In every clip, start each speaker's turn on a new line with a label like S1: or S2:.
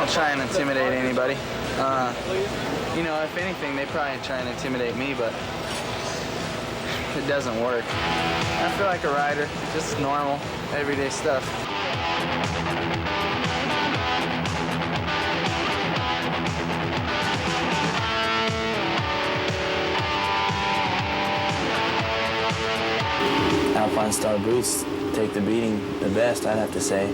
S1: don't try and intimidate anybody. You know, if anything, they probably try and intimidate me, but it doesn't work. I feel like a rider, just normal, everyday stuff. Alpine Star boots take the beating the best, I'd have to say.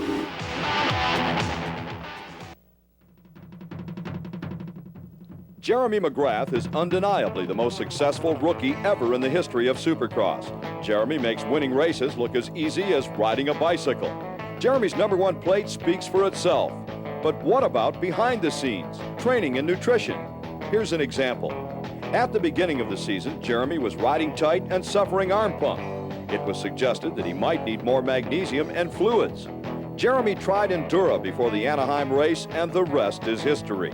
S2: Jeremy McGrath is undeniably the most successful rookie ever in the history of Supercross. Jeremy makes winning races look as easy as riding a bicycle. Jeremy's #1 plate speaks for itself. But what about behind the scenes, training and nutrition? Here's an example. At the beginning of the season, Jeremy was riding tight and suffering arm pump. It was suggested that he might need more magnesium and fluids. Jeremy tried Endura before the Anaheim race, and the rest is history.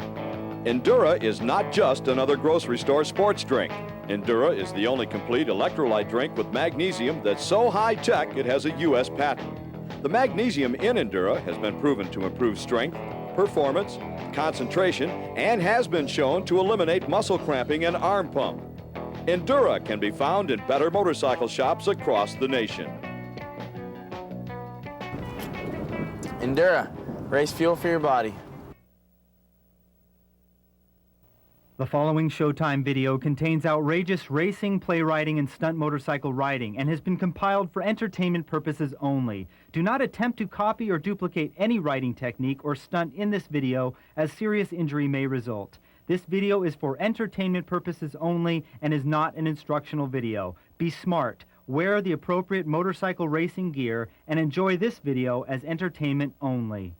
S2: Endura is not just another grocery store sports drink. Endura is the only complete electrolyte drink with magnesium that's so high-tech it has a U.S. patent. The magnesium in Endura has been proven to improve strength, performance, concentration, and has been shown to eliminate muscle cramping and arm pump. Endura can be found in better motorcycle shops across the nation.
S1: Endura, race fuel for your body.
S3: The following Showtime video contains outrageous racing, playwriting, and stunt motorcycle riding and has been compiled for entertainment purposes only. Do not attempt to copy or duplicate any riding technique or stunt in this video, as serious injury may result. This video is for entertainment purposes only and is not an instructional video. Be smart, wear the appropriate motorcycle racing gear, and enjoy this video as entertainment only.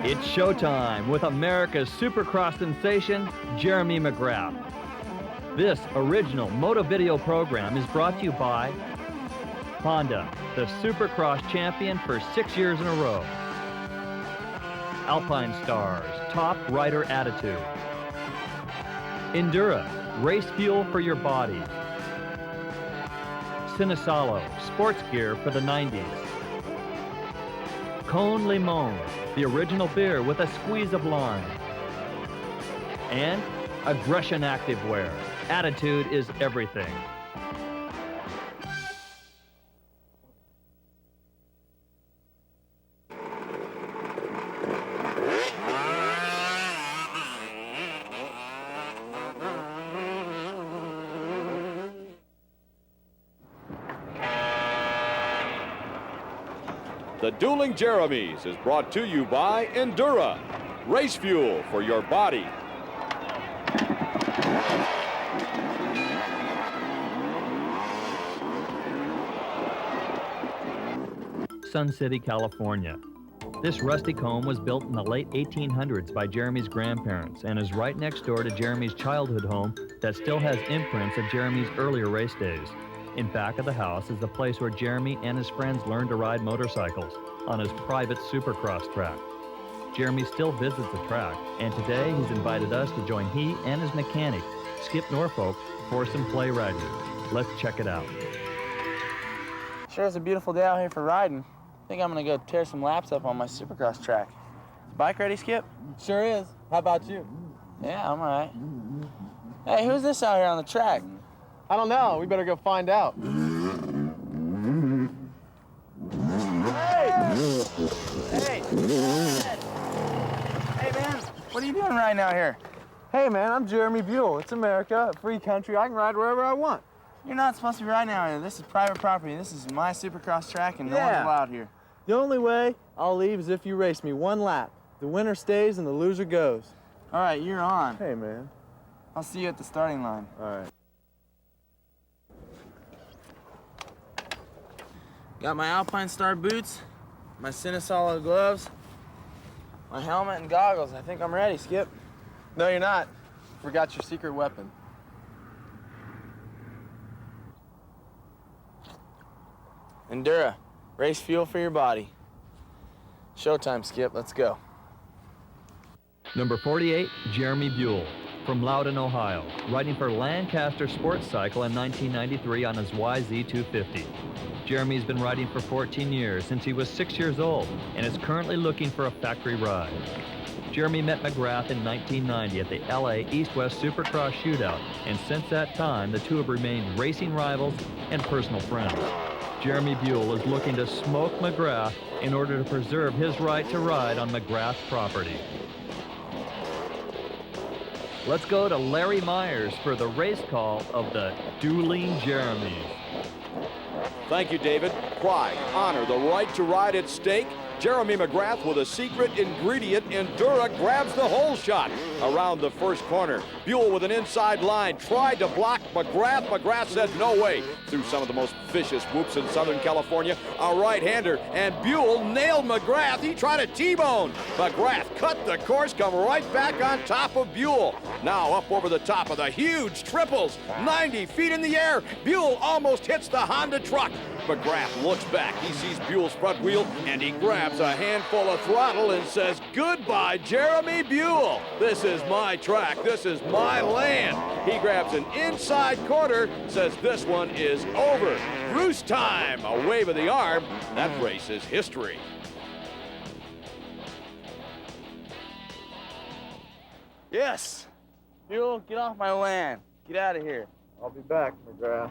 S4: It's showtime with America's Supercross sensation, Jeremy McGrath. This original Motovideo program is brought to you by Honda, the Supercross champion for 6 years in a row. Alpine Stars, top rider attitude. Endura, race fuel for your body. Cinesalo, sports gear for the 90s. Cone Limon, the original beer with a squeeze of lime. And Aggression Activewear. Attitude is everything.
S2: The Dueling Jeremies is brought to you by Endura, race fuel for your body.
S4: Sun City, California. This rustic home was built in the late 1800s by Jeremy's grandparents and is right next door to Jeremy's childhood home that still has imprints of Jeremy's earlier race days. In back of the house is the place where Jeremy and his friends learned to ride motorcycles on his private Supercross track. Jeremy still visits the track, and today he's invited us to join he and his mechanic, Skip Norfolk, for some play riding. Let's check it out.
S1: Sure is a beautiful day out here for riding. I think I'm gonna go tear some laps up on my Supercross track. Is bike ready, Skip?
S5: Sure is. How about you?
S1: Yeah, I'm all right. Hey, who's this out here on the track?
S5: I don't know. We better go find out.
S1: Hey! Hey, man, what are you doing riding out here?
S5: Hey, man, I'm Jeremy Buell. It's America, a free country. I can ride wherever I want.
S1: You're not supposed to be riding out here. This is private property. This is my Supercross track, and no one's allowed here.
S5: The only way I'll leave is if you race me one lap. The winner stays and the loser goes.
S1: All right, you're on.
S5: Hey, man.
S1: I'll see you at the starting line.
S5: All right.
S1: Got my Alpine Star boots, my Cinesolo gloves, my helmet and goggles. I think I'm ready, Skip.
S5: No, you're not. Forgot your secret weapon.
S1: Endura, race fuel for your body. Showtime, Skip, let's go.
S4: Number 48, Jeremy Buell, from Loudon, Ohio, riding for Lancaster Sports Cycle in 1993 on his YZ250. Jeremy's been riding for 14 years, since he was 6 years old, and is currently looking for a factory ride. Jeremy met McGrath in 1990 at the LA East-West Supercross Shootout, and since that time, the two have remained racing rivals and personal friends. Jeremy Buell is looking to smoke McGrath in order to preserve his right to ride on McGrath property. Let's go to Larry Myers for the race call of the Dueling Jeremys.
S2: Thank you, David. Pride, honor, the right to ride at stake. Jeremy McGrath with a secret ingredient. Endura grabs the hole shot around the first corner. Buell with an inside line tried to block McGrath. McGrath said no way. Through some of the most vicious whoops in Southern California, a right-hander, and Buell nailed McGrath. He tried a T-bone. McGrath cut the course, come right back on top of Buell. Now up over the top of the huge triples, 90 feet in the air. Buell almost hits the Honda truck. McGrath looks back. He sees Buell's front wheel, and he grabs a handful of throttle and says, "Goodbye, Jeremy Buell. This is my track. This is my land." He grabs an inside corner, says this one is over. Roost time. A wave of the arm. That race is history.
S1: Yes! Buell, get off my land. Get out of here.
S5: I'll be back, McGrath.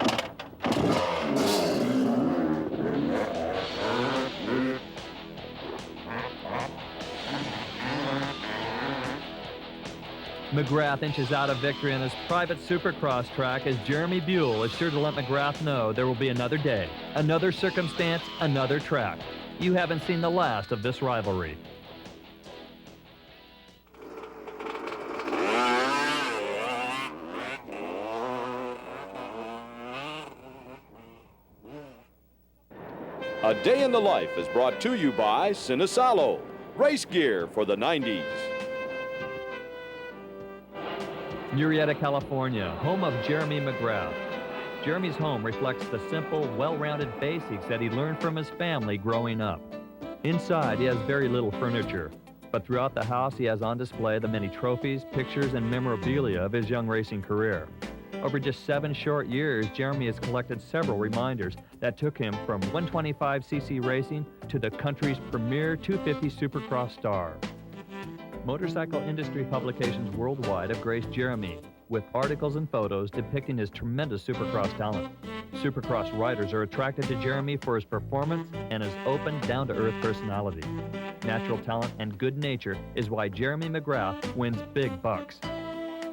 S4: McGrath inches out of victory on his private Supercross track as Jeremy Buell is sure to let McGrath know there will be another day, another circumstance, another track. You haven't seen the last of this rivalry.
S2: A Day in the Life is brought to you by Cinesolo, race gear for the 90s.
S4: Murrieta, California, home of Jeremy McGrath. Jeremy's home reflects the simple, well-rounded basics that he learned from his family growing up. Inside, he has very little furniture, but throughout the house, he has on display the many trophies, pictures, and memorabilia of his young racing career. Over just 7 short years, Jeremy has collected several reminders that took him from 125cc racing to the country's premier 250 Supercross star. Motorcycle industry publications worldwide have graced Jeremy with articles and photos depicting his tremendous Supercross talent. Supercross riders are attracted to Jeremy for his performance and his open, down-to-earth personality. Natural talent and good nature is why Jeremy McGrath wins big bucks.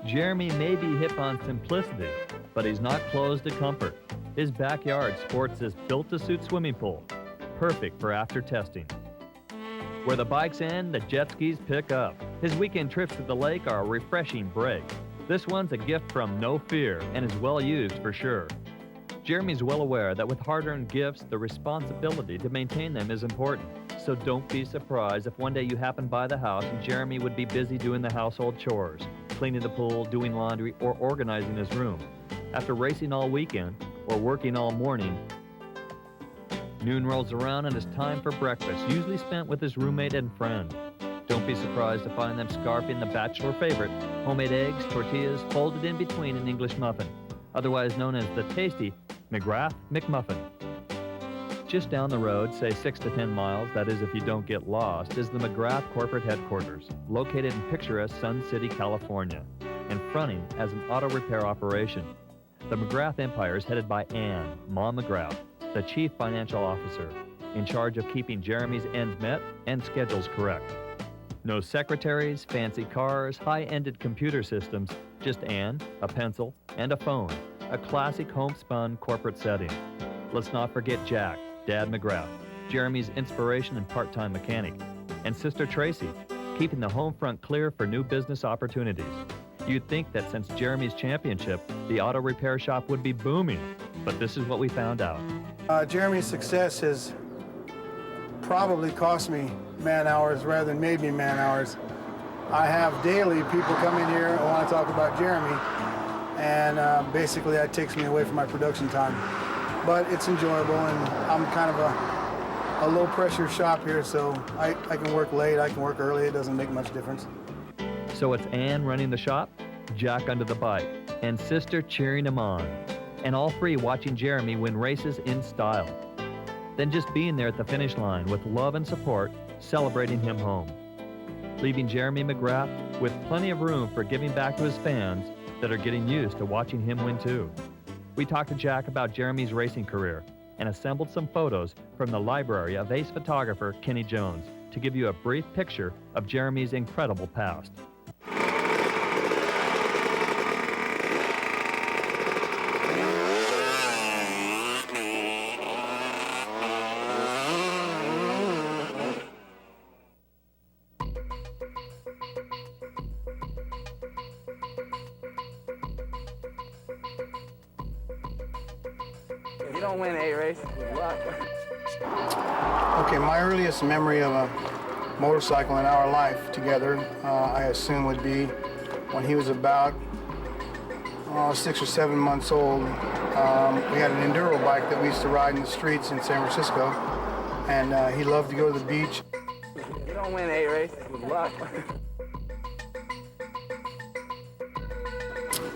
S4: Jeremy may be hip on simplicity, but he's not closed to comfort. His backyard sports this built-to-suit swimming pool, perfect for after testing. Where the bikes end, the jet skis pick up. His weekend trips to the lake are a refreshing break. This one's a gift from no fear and is well used for sure. Jeremy's well aware that with hard-earned gifts, the responsibility to maintain them is important. so don't be surprised if one day you happen by the house and Jeremy would be busy doing the household chores, cleaning the pool, doing laundry, or organizing his room. After racing all weekend or working all morning, noon rolls around and it's time for breakfast, usually spent with his roommate and friend. Don't be surprised to find them scarfing the bachelor favorite, homemade eggs, tortillas, folded in between an English muffin, otherwise known as the tasty McGrath McMuffin. Just down the road, say 6 to 10 miles, that is if you don't get lost, is the McGrath corporate headquarters, located in picturesque Sun City, California, and fronting as an auto repair operation. The McGrath empire is headed by Ann, Mom McGrath, the chief financial officer, in charge of keeping Jeremy's ends met and schedules correct. No secretaries, fancy cars, high-ended computer systems, just Ann, a pencil, and a phone, a classic homespun corporate setting. Let's not forget Jack, Dad McGrath, Jeremy's inspiration and part-time mechanic, and Sister Tracy, keeping the home front clear for new business opportunities. You'd think that since Jeremy's championship, the auto repair shop would be booming, but this is what we found out.
S6: Jeremy's success has probably cost me man-hours rather than made me man-hours. I have daily people come in here and want to talk about Jeremy, and basically that takes me away from my production time. But it's enjoyable, and I'm kind of a low-pressure shop here, so I can work late, I can work early, it doesn't make much difference.
S4: So it's Ann running the shop, Jack under the bike, and Sister cheering him on, and all three watching Jeremy win races in style. Then just being there at the finish line with love and support, celebrating him home. Leaving Jeremy McGrath with plenty of room for giving back to his fans that are getting used to watching him win too. We talked to Jack about Jeremy's racing career and assembled some photos from the library of ace photographer Kenny Jones to give you a brief picture of Jeremy's incredible past.
S1: If you don't win 8 races, good luck.
S6: Okay, my earliest memory of a motorcycle in our life together, I assume would be when he was about 6 or 7 months old. We had an enduro bike that we used to ride in the streets in San Francisco, and he loved to go to the beach.
S1: If you don't win 8 races, good luck.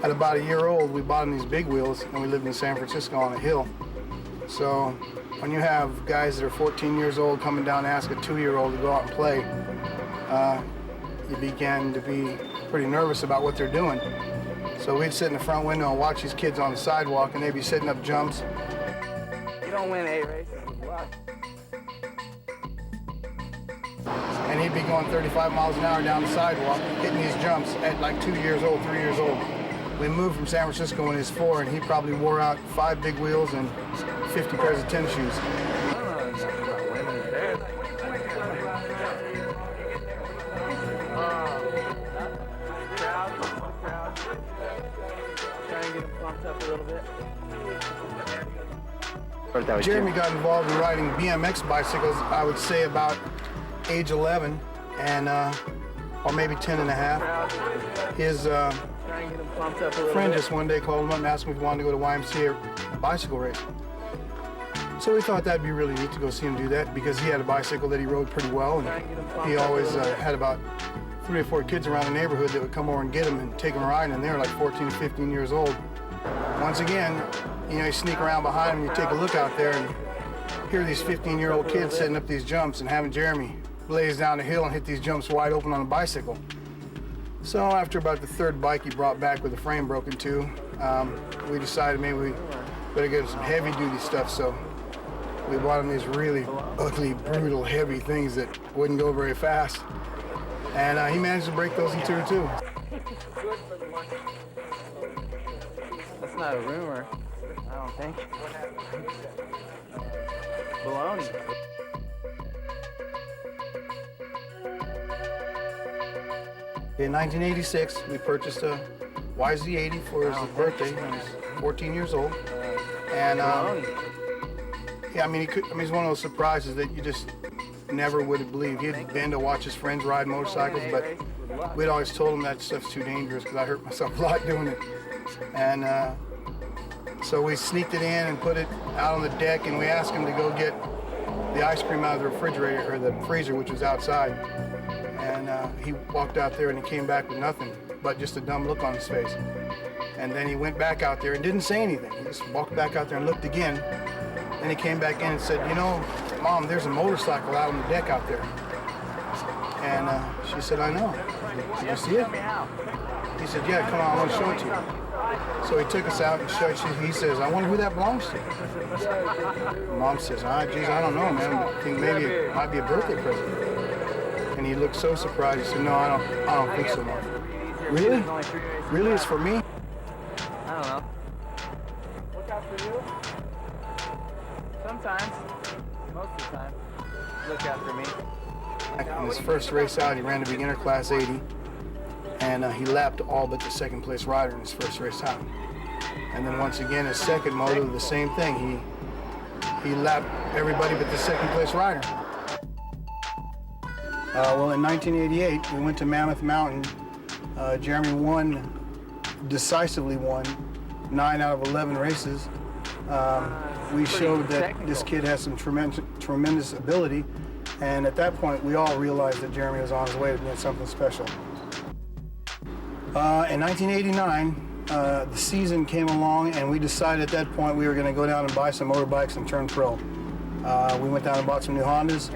S6: At about a year old, we bought him these big wheels, and we lived in San Francisco on a hill. So when you have guys that are 14 years old coming down and ask a 2-year-old to go out and play, you begin to be pretty nervous about what they're doing. So we'd sit in the front window and watch these kids on the sidewalk, and they'd be setting up jumps.
S1: If you don't win 8 races, good luck.
S6: And he'd be going 35 miles an hour down the sidewalk, hitting these jumps at like 2 years old, 3 years old. We moved from San Francisco when he was 4, and he probably wore out 5 big wheels and 50 pairs of tennis shoes.
S1: Try and get him pumped up a little bit.
S6: Jeremy got involved in riding BMX bicycles, I would say about age 11, and or maybe 10 and a half. His friend just one day called him up and asked him if he wanted to go to YMCA bicycle race. So we thought that'd be really neat to go see him do that, because he had a bicycle that he rode pretty well, and he always had about 3 or 4 kids around the neighborhood that would come over and get him and take him riding, and they were like 14 or 15 years old. Once again, you sneak around behind him, you take a look out there, and hear these 15-year-old kids setting up these jumps and having Jeremy blaze down the hill and hit these jumps wide open on a bicycle. So after about the 3rd bike he brought back with the frame broken too, we decided maybe we better get him some heavy-duty stuff, so we bought him these really ugly, brutal, heavy things that wouldn't go very fast. And he managed to break those in 2 too.
S1: That's not a rumor, I don't think. Baloney.
S6: In 1986, we purchased a YZ80 for his birthday. He was 14 years old. And yeah, I mean, he's one of those surprises that never would have believed. He'd been to watch his friends ride motorcycles, but we'd always told him that stuff's too dangerous because I hurt myself a lot doing it. And so we sneaked it in and put it out on the deck, and we asked him to go get the ice cream out of the refrigerator, or the freezer, which was outside. And he walked out there and he came back with nothing but just a dumb look on his face. And then he went back out there and didn't say anything. He just walked back out there and looked again. Then he came back in and said, you know, Mom, there's a motorcycle out on the deck out there. And she said, I know. Did you see it? He said, yeah, come on, I want to show it to you. So he took us out and showed you. He says, I wonder who that belongs to. Mom says, geez, I don't know, man. I think maybe it might be a birthday present. And he looked so surprised. He said, no, I don't think so, Mom. Really? Really? It's for me?
S1: I don't know. Look out for you? Sometimes. Most of the time. Look out for me.
S6: In his first race out, he ran the beginner class 80, and he lapped all but the second place rider in his first race out. And then once again, his second moto, the same thing. He lapped everybody but the second place rider. Well, in 1988, we went to Mammoth Mountain. Jeremy decisively won 9 out of 11 races. We showed that this kid has some tremendous ability, and at that point, we all realized that Jeremy was on his way to doing something special. In 1989, the season came along, and we decided at that point we were going to go down and buy some motorbikes and turn pro. We went down and bought some new Hondas.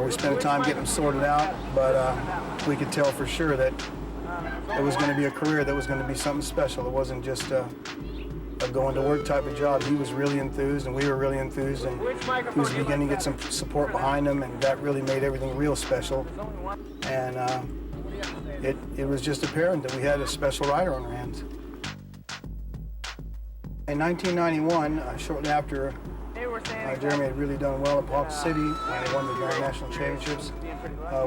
S6: We spent time getting them sorted out, but we could tell for sure that it was going to be a career that was going to be something special. It wasn't just a going to work type of job. He was really enthused, and we were really enthused, and he was beginning to get some support behind him, and that really made everything real special. And it was just apparent that we had a special rider on our hands. In 1991, shortly after Jeremy had really done well in Pontiac City and won the Grand National Championships,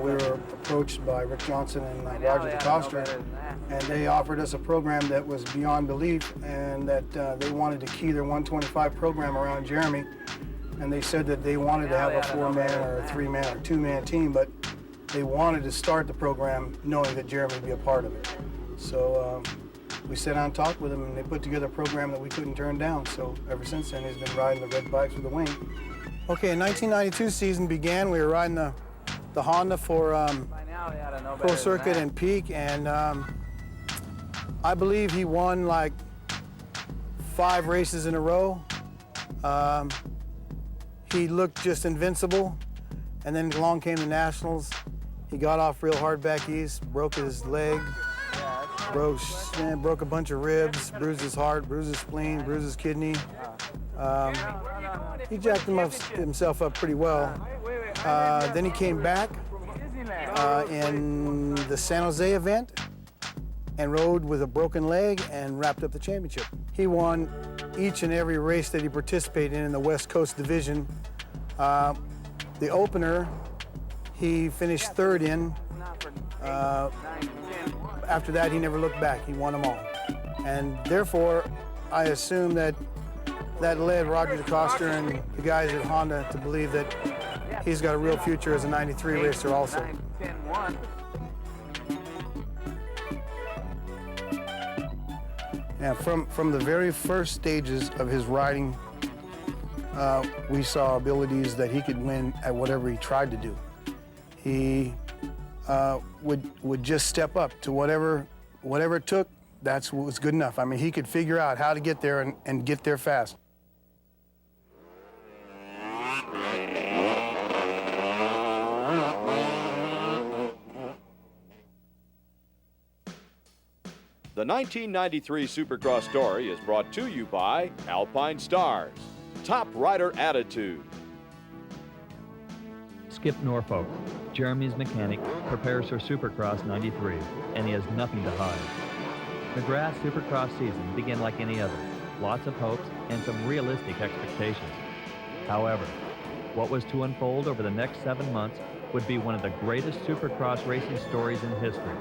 S6: we were approached by Rick Johnson and Roger DeCoster, and they offered us a program that was beyond belief, and that they wanted to key their 125 program around Jeremy. And they said that they wanted to have a 4-man or a 3-man or 2-man team, but they wanted to start the program knowing that Jeremy would be a part of it. So we sat down and talked with them, and they put together a program that we couldn't turn down. So ever since then, he's been riding the red bikes with the wing. Okay, in 1992 season began. We were riding the Honda for Pro Circuit and Peak, and I believe he won like 5 races in a row. He looked just invincible, and then along came the Nationals. He got off real hard back east, broke his leg, broke a bunch of ribs, bruised his heart, bruised his spleen, bruised his kidney. He jacked himself up pretty well. Then he came back in the San Jose event and rode with a broken leg and wrapped up the championship. He won each and every race that he participated in the West Coast Division. The opener, he finished 3rd in. After that, he never looked back. He won them all. And therefore, I assume that led Roger DeCoster and the guys at Honda to believe that he's got a real future as a 93 racer also. Yeah, from the very first stages of his riding, we saw abilities that he could win at whatever he tried to do. He would just step up to whatever it took. That's what was good enough. I mean, he could figure out how to get there and get there fast.
S2: The 1993 Supercross story is brought to you by Alpine Stars, Top Rider Attitude.
S4: Skip Norfolk, Jeremy's mechanic, prepares for Supercross 93, and he has nothing to hide. McGrath's Supercross season began like any other. Lots of hopes and some realistic expectations. However, what was to unfold over the next 7 months would be one of the greatest Supercross racing stories in history.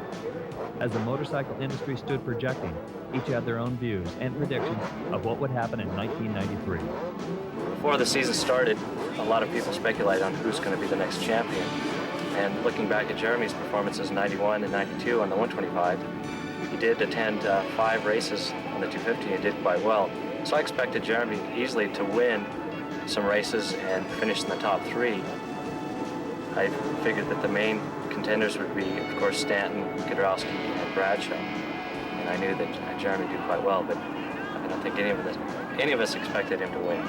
S4: As the motorcycle industry stood projecting, each had their own views and predictions of what would happen in 1993.
S7: Before the season started, a lot of people speculated on who's going to be the next champion. And looking back at Jeremy's performances in 91 and 92 on the 125, he did attend 5 races on the 250 and did quite well. So I expected Jeremy easily to win some races and finish in the top 3. I figured that the main contenders would be, of course, Stanton, Kudrowski, and Bradshaw. And I knew that Jeremy would do quite well, but I don't think any of us expected him to win.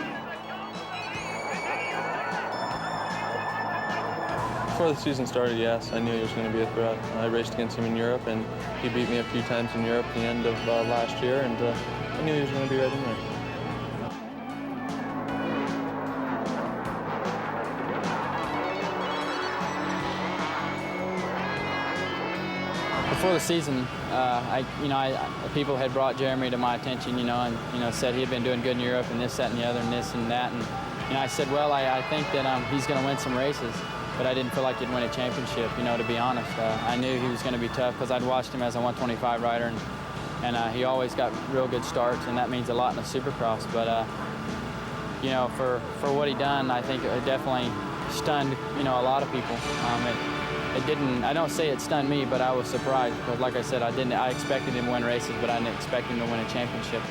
S5: Before the season started, yes, I knew he was going to be a threat. I raced against him in Europe, and he beat me a few times in Europe at the end of last year, and I knew he was going to be right in there.
S8: Before the season, people had brought Jeremy to my attention, and said he had been doing good in Europe and this, that, and the other, and this and that, and I said, well, I think that he's going to win some races. But I didn't feel like he'd win a championship, to be honest. I knew he was going to be tough because I'd watched him as a 125 rider, and he always got real good starts, and that means a lot in the Supercross. But, for what he done, I think it definitely stunned, a lot of people. It didn't, I don't say it stunned me, but I was surprised because, like I said, I expected him to win races, but I didn't expect him to win a championship.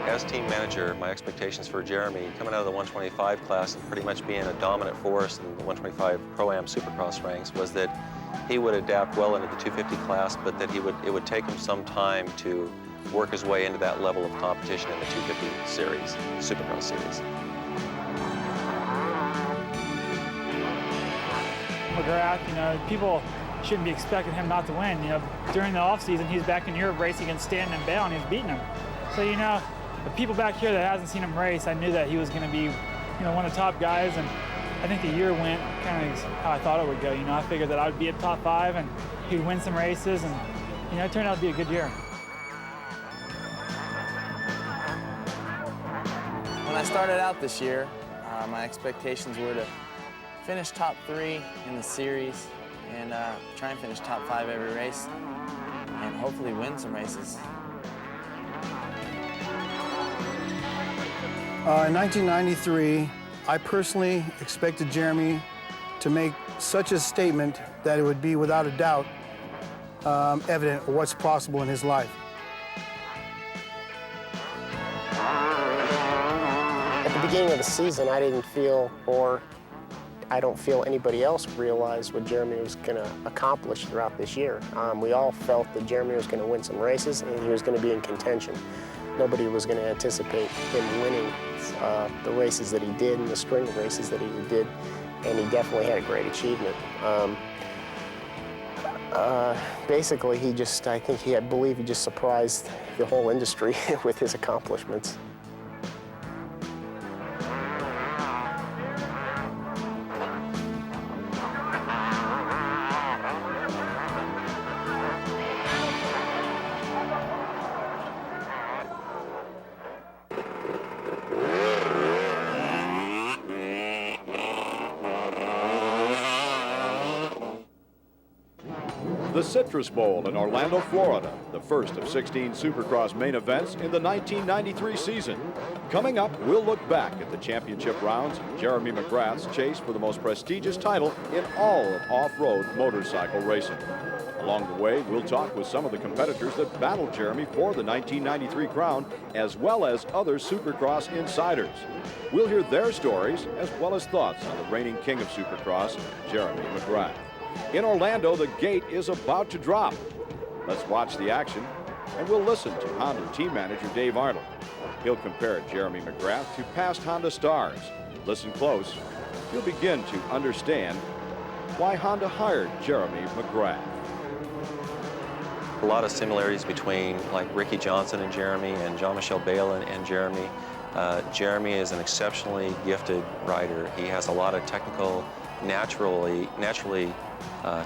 S9: As team manager, my expectations for Jeremy coming out of the 125 class and pretty much being a dominant force in the 125 Pro-Am Supercross ranks was that he would adapt well into the 250 class, but that it would take him some time to work his way into that level of competition in the 250 series, Supercross series.
S10: McGrath, people shouldn't be expecting him not to win. During the offseason, he's back in Europe racing against Stanton and Bale, and he's beating him. So, the people back here that hasn't seen him race, I knew that he was going to be, one of the top guys, and I think the year went kind of how I thought it would go. I figured that I would be at top 5 and he'd win some races, and it turned out to be a good year.
S5: When I started out this year, my expectations were to finish top 3 in the series and try and finish top 5 every race and hopefully win some races.
S6: In 1993, I personally expected Jeremy to make such a statement that it would be without a doubt evident of what's possible in his life.
S11: At the beginning of the season, I didn't feel, or I don't feel anybody else realized what Jeremy was going to accomplish throughout this year. We all felt that Jeremy was going to win some races and he was going to be in contention. Nobody was going to anticipate him winning the races that he did and the string of races that he did, and he definitely had a great achievement. Basically, I believe he just surprised the whole industry with his accomplishments.
S2: The Citrus Bowl in Orlando, Florida, the first of 16 Supercross main events in the 1993 season. Coming up, we'll look back at the championship rounds, Jeremy McGrath's chase for the most prestigious title in all of off-road motorcycle racing. Along the way, we'll talk with some of the competitors that battled Jeremy for the 1993 crown, as well as other Supercross insiders. We'll hear their stories, as well as thoughts on the reigning king of Supercross, Jeremy McGrath. In Orlando, the gate is about to drop. Let's watch the action, and we'll listen to Honda team manager Dave Arnold. He'll compare Jeremy McGrath to past Honda stars. Listen close. You'll begin to understand why Honda hired Jeremy McGrath.
S9: A lot of similarities between like Ricky Johnson and Jeremy and Jean-Michel Bale and Jeremy. Jeremy is an exceptionally gifted rider. He has a lot of naturally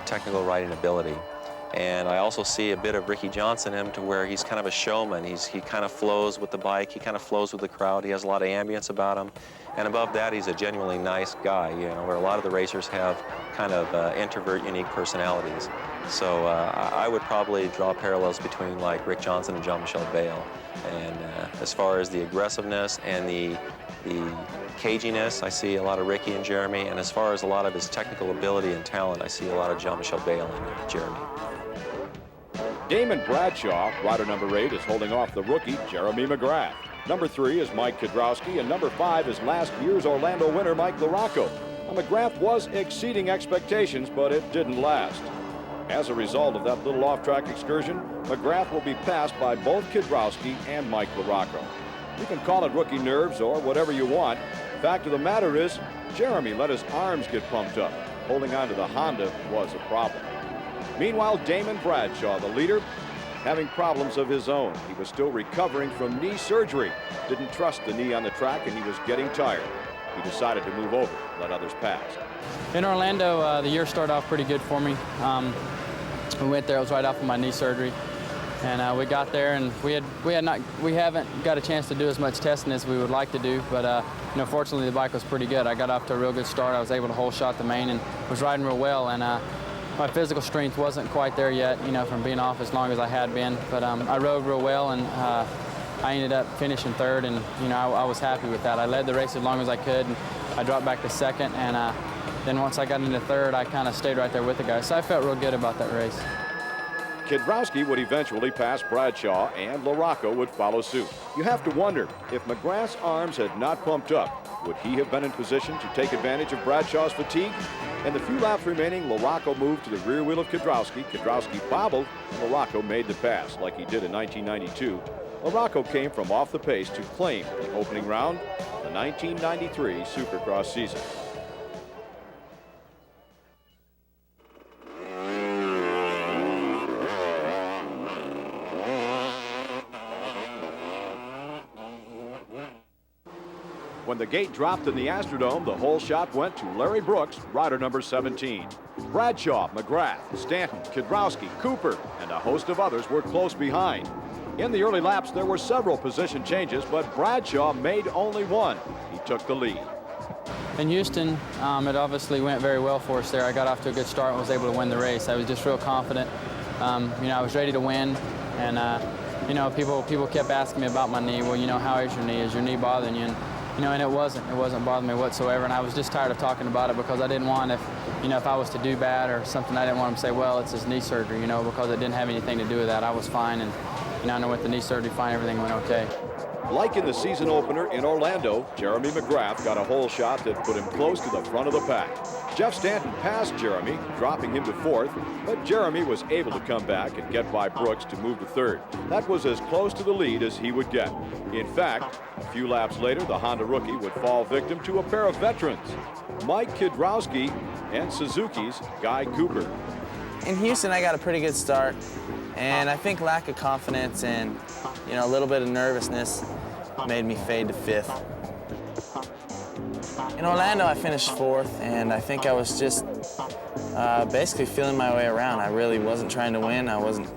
S9: technical riding ability. And I also see a bit of Ricky Johnson in him to where he's kind of a showman. He kind of flows with the bike, he kind of flows with the crowd, he has a lot of ambience about him. And above that, he's a genuinely nice guy, you know, where a lot of the racers have kind of introvert, unique personalities. So I would probably draw parallels between like Rick Johnson and Jean-Michel Bale. And as far as the aggressiveness and the caginess, I see a lot of Ricky and Jeremy. And as far as a lot of his technical ability and talent, I see a lot of Jean-Michel Bale and Jeremy.
S2: Damon Bradshaw, rider number 8, is holding off the rookie Jeremy McGrath. Number 3 is Mike Kiedrowski, and number 5 is last year's Orlando winner Mike LaRocco. Now, McGrath was exceeding expectations, but it didn't last. As a result of that little off-track excursion, McGrath will be passed by both Kiedrowski and Mike LaRocco. You can call it rookie nerves or whatever you want. Fact of the matter is, Jeremy let his arms get pumped up. Holding on to the Honda was a problem. Meanwhile, Damon Bradshaw, the leader, having problems of his own. He was still recovering from knee surgery. Didn't trust the knee on the track, and he was getting tired. He decided to move over, let others pass.
S8: In Orlando, the year started off pretty good for me. We went there, it was right off of my knee surgery. And we got there, and we haven't got a chance to do as much testing as we would like to do, but you know, fortunately the bike was pretty good. I got off to a real good start. I was able to whole shot the main and was riding real well, and my physical strength wasn't quite there yet, you know, from being off as long as I had been, but I rode real well, and I ended up finishing third, and you know, I was happy with that. I led the race as long as I could, and I dropped back to second, and then once I got into third, I kind of stayed right there with the guys, so I felt real good about that race.
S2: Kiedrowski would eventually pass Bradshaw, and LaRocco would follow suit. You have to wonder, if McGrath's arms had not pumped up, would he have been in position to take advantage of Bradshaw's fatigue? In the few laps remaining, LaRocco moved to the rear wheel of Kiedrowski. Kiedrowski bobbled, and LaRocco made the pass like he did in 1992. LaRocco came from off the pace to claim the opening round of the 1993 Supercross season. When the gate dropped in the Astrodome, the whole shot went to Larry Brooks, rider number 17. Bradshaw, McGrath, Stanton, Kiedrowski, Cooper, and a host of others were close behind. In the early laps, there were several position changes, but Bradshaw made only one. He took the lead.
S8: In Houston, it obviously went very well for us there. I got off to a good start and was able to win the race. I was just real confident. You know, I was ready to win, and you know, people kept asking me about my knee. Well, you know, how is your knee? Is your knee bothering you? And you know, and it wasn't bothering me whatsoever, and I was just tired of talking about it because I didn't want, if I was to do bad or something, I didn't want them to say, well, it's his knee surgery, you know, because it didn't have anything to do with that. I was fine, and you know, I know with the knee surgery, fine, everything went okay.
S2: Like in the season opener in Orlando, Jeremy McGrath got a hole shot that put him close to the front of the pack. Jeff Stanton passed Jeremy, dropping him to fourth, but Jeremy was able to come back and get by Brooks to move to third. That was as close to the lead as he would get. In fact, a few laps later, the Honda rookie would fall victim to a pair of veterans, Mike Kiedrowski and Suzuki's Guy Cooper.
S5: In Houston, I got a pretty good start, and I think lack of confidence and a little bit of nervousness made me fade to fifth. In Orlando, I finished fourth, and I think I was just basically feeling my way around. I really wasn't trying to win. I wasn't,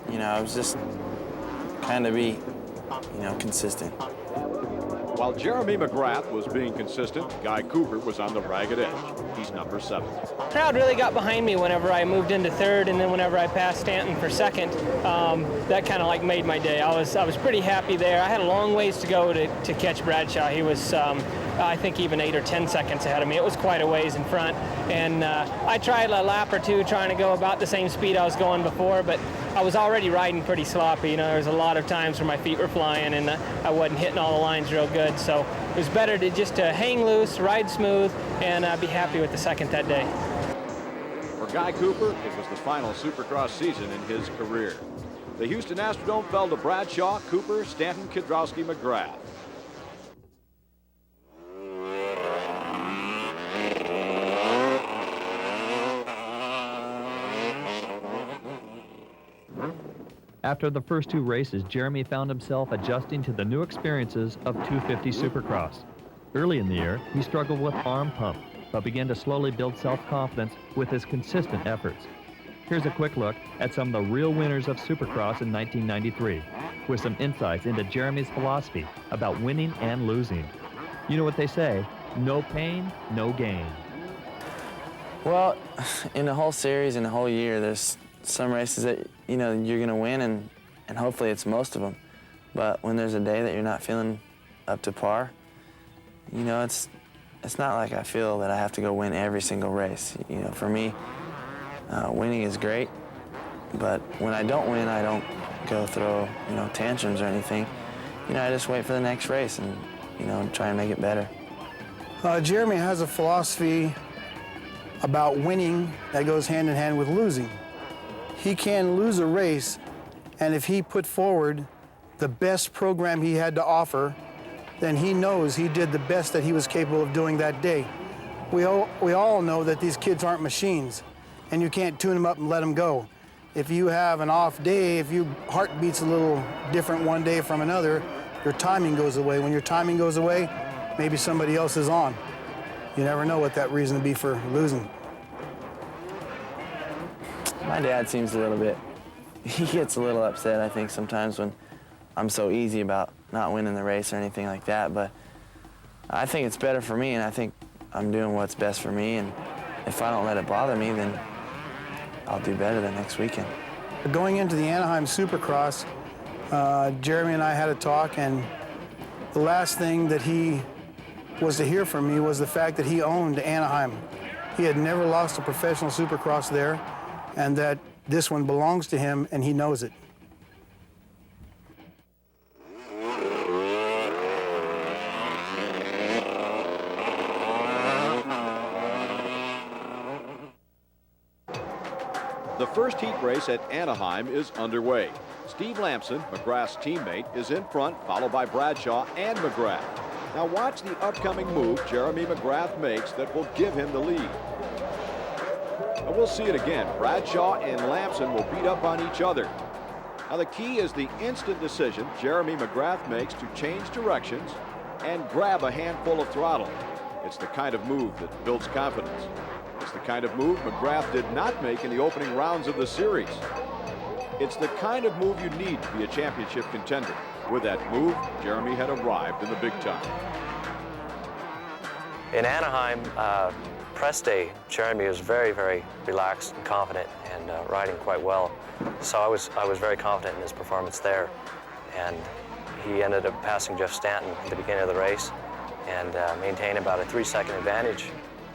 S5: I was just trying to be, consistent.
S2: While Jeremy McGrath was being consistent, Guy Cooper was on the ragged edge. He's number 7.
S12: The crowd really got behind me whenever I moved into third, and then whenever I passed Stanton for second. That kind of like made my day. I was pretty happy there. I had a long ways to go to catch Bradshaw. He was, I think, even 8 or 10 seconds ahead of me. It was quite a ways in front, and I tried a lap or two trying to go about the same speed I was going before, but I was already riding pretty sloppy. There was a lot of times where my feet were flying and I wasn't hitting all the lines real good. So it was better to just hang loose, ride smooth, and be happy with the second that day.
S2: For Guy Cooper, it was the final Supercross season in his career. The Houston Astrodome fell to Bradshaw, Cooper, Stanton, Kiedrowski, McGrath.
S4: After the first 2 races, Jeremy found himself adjusting to the new experiences of 250 Supercross. Early in the year, he struggled with arm pump, but began to slowly build self-confidence with his consistent efforts. Here's a quick look at some of the real winners of Supercross in 1993, with some insights into Jeremy's philosophy about winning and losing. You know what they say, no pain, no gain.
S5: Well, in the whole series, in the whole year, there's some races that, you know, you're gonna win and hopefully it's most of them. But when there's a day that you're not feeling up to par, you know, it's not like I feel that I have to go win every single race. You know, for me, winning is great, but when I don't win, I don't go throw, you know, tantrums or anything. You know, I just wait for the next race and, you know, try and make it better.
S6: Jeremy has a philosophy about winning that goes hand in hand with losing. He can lose a race, and if he put forward the best program he had to offer, then he knows he did the best that he was capable of doing that day. We all know that these kids aren't machines, and you can't tune them up and let them go. If you have an off day, if your heart beats a little different one day from another, your timing goes away. When your timing goes away, maybe somebody else is on. You never know what that reason would be for losing.
S5: My dad seems a little bit, he gets a little upset, I think, sometimes when I'm so easy about not winning the race or anything like that, but I think it's better for me, and I think I'm doing what's best for me, and if I don't let it bother me, then I'll do better the next weekend.
S6: Going into the Anaheim Supercross, Jeremy and I had a talk, and the last thing that he was to hear from me was the fact that he owned Anaheim. He had never lost a professional Supercross there, and that this one belongs to him, and he knows it.
S2: The first heat race at Anaheim is underway. Steve Lamson, McGrath's teammate, is in front, followed by Bradshaw and McGrath. Now watch the upcoming move Jeremy McGrath makes that will give him the lead. Now we'll see it again. Bradshaw and Lamson will beat up on each other. Now the key is the instant decision Jeremy McGrath makes to change directions and grab a handful of throttle. It's the kind of move that builds confidence. It's the kind of move McGrath did not make in the opening rounds of the series. It's the kind of move you need to be a championship contender. With that move, Jeremy had arrived in the big time.
S7: In Anaheim, press day, Jeremy was very, very relaxed and confident and riding quite well. So I was very confident in his performance there. And he ended up passing Jeff Stanton at the beginning of the race and maintained about a 3-second advantage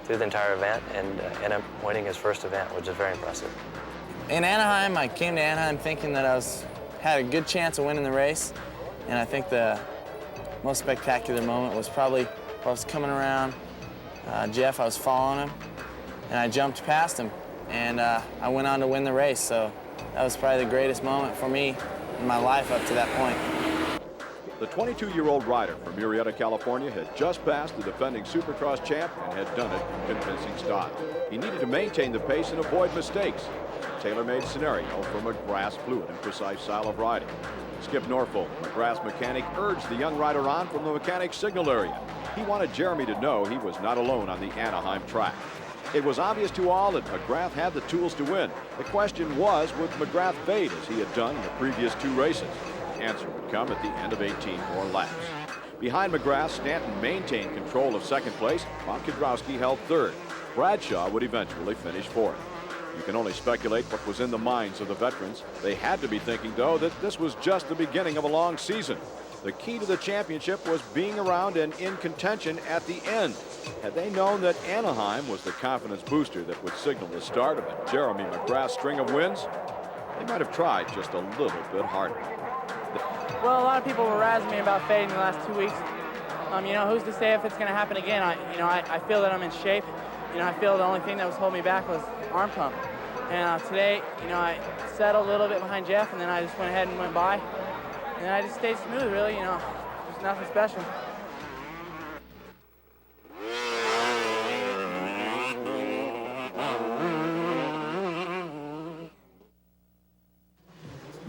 S7: through the entire event and ended up winning his first event, which is very impressive.
S5: In Anaheim, I came to Anaheim thinking that I had a good chance of winning the race. And I think the most spectacular moment was probably I was coming around Jeff, I was following him, and I jumped past him, and I went on to win the race. So that was probably the greatest moment for me in my life up to that point.
S2: The 22-year-old rider from Murrieta, California had just passed the defending Supercross champ and had done it in convincing style. He needed to maintain the pace and avoid mistakes. A tailor-made scenario for McGrath's fluid and precise style of riding. Skip Norfolk, McGrath's mechanic, urged the young rider on from the mechanic's signal area. He wanted Jeremy to know he was not alone on the Anaheim track. It was obvious to all that McGrath had the tools to win. The question was, would McGrath fade as he had done in the previous 2 races? The answer would come at the end of 18 more laps. Behind McGrath, Stanton maintained control of second place, while Kiedrowski held third. Bradshaw would eventually finish fourth. You can only speculate what was in the minds of the veterans. They had to be thinking, though, that this was just the beginning of a long season. The key to the championship was being around and in contention at the end. Had they known that Anaheim was the confidence booster that would signal the start of a Jeremy McGrath string of wins, they might have tried just a little bit harder.
S13: Well, a lot of people were razzing me about fading the last 2 weeks. You know, who's to say if it's going to happen again? I feel that I'm in shape. You know, I feel the only thing that was holding me back was arm pump. And today, you know, I settled a little bit behind Jeff, and then I just went ahead and went by. And I just stayed smooth, really, you know, just nothing special.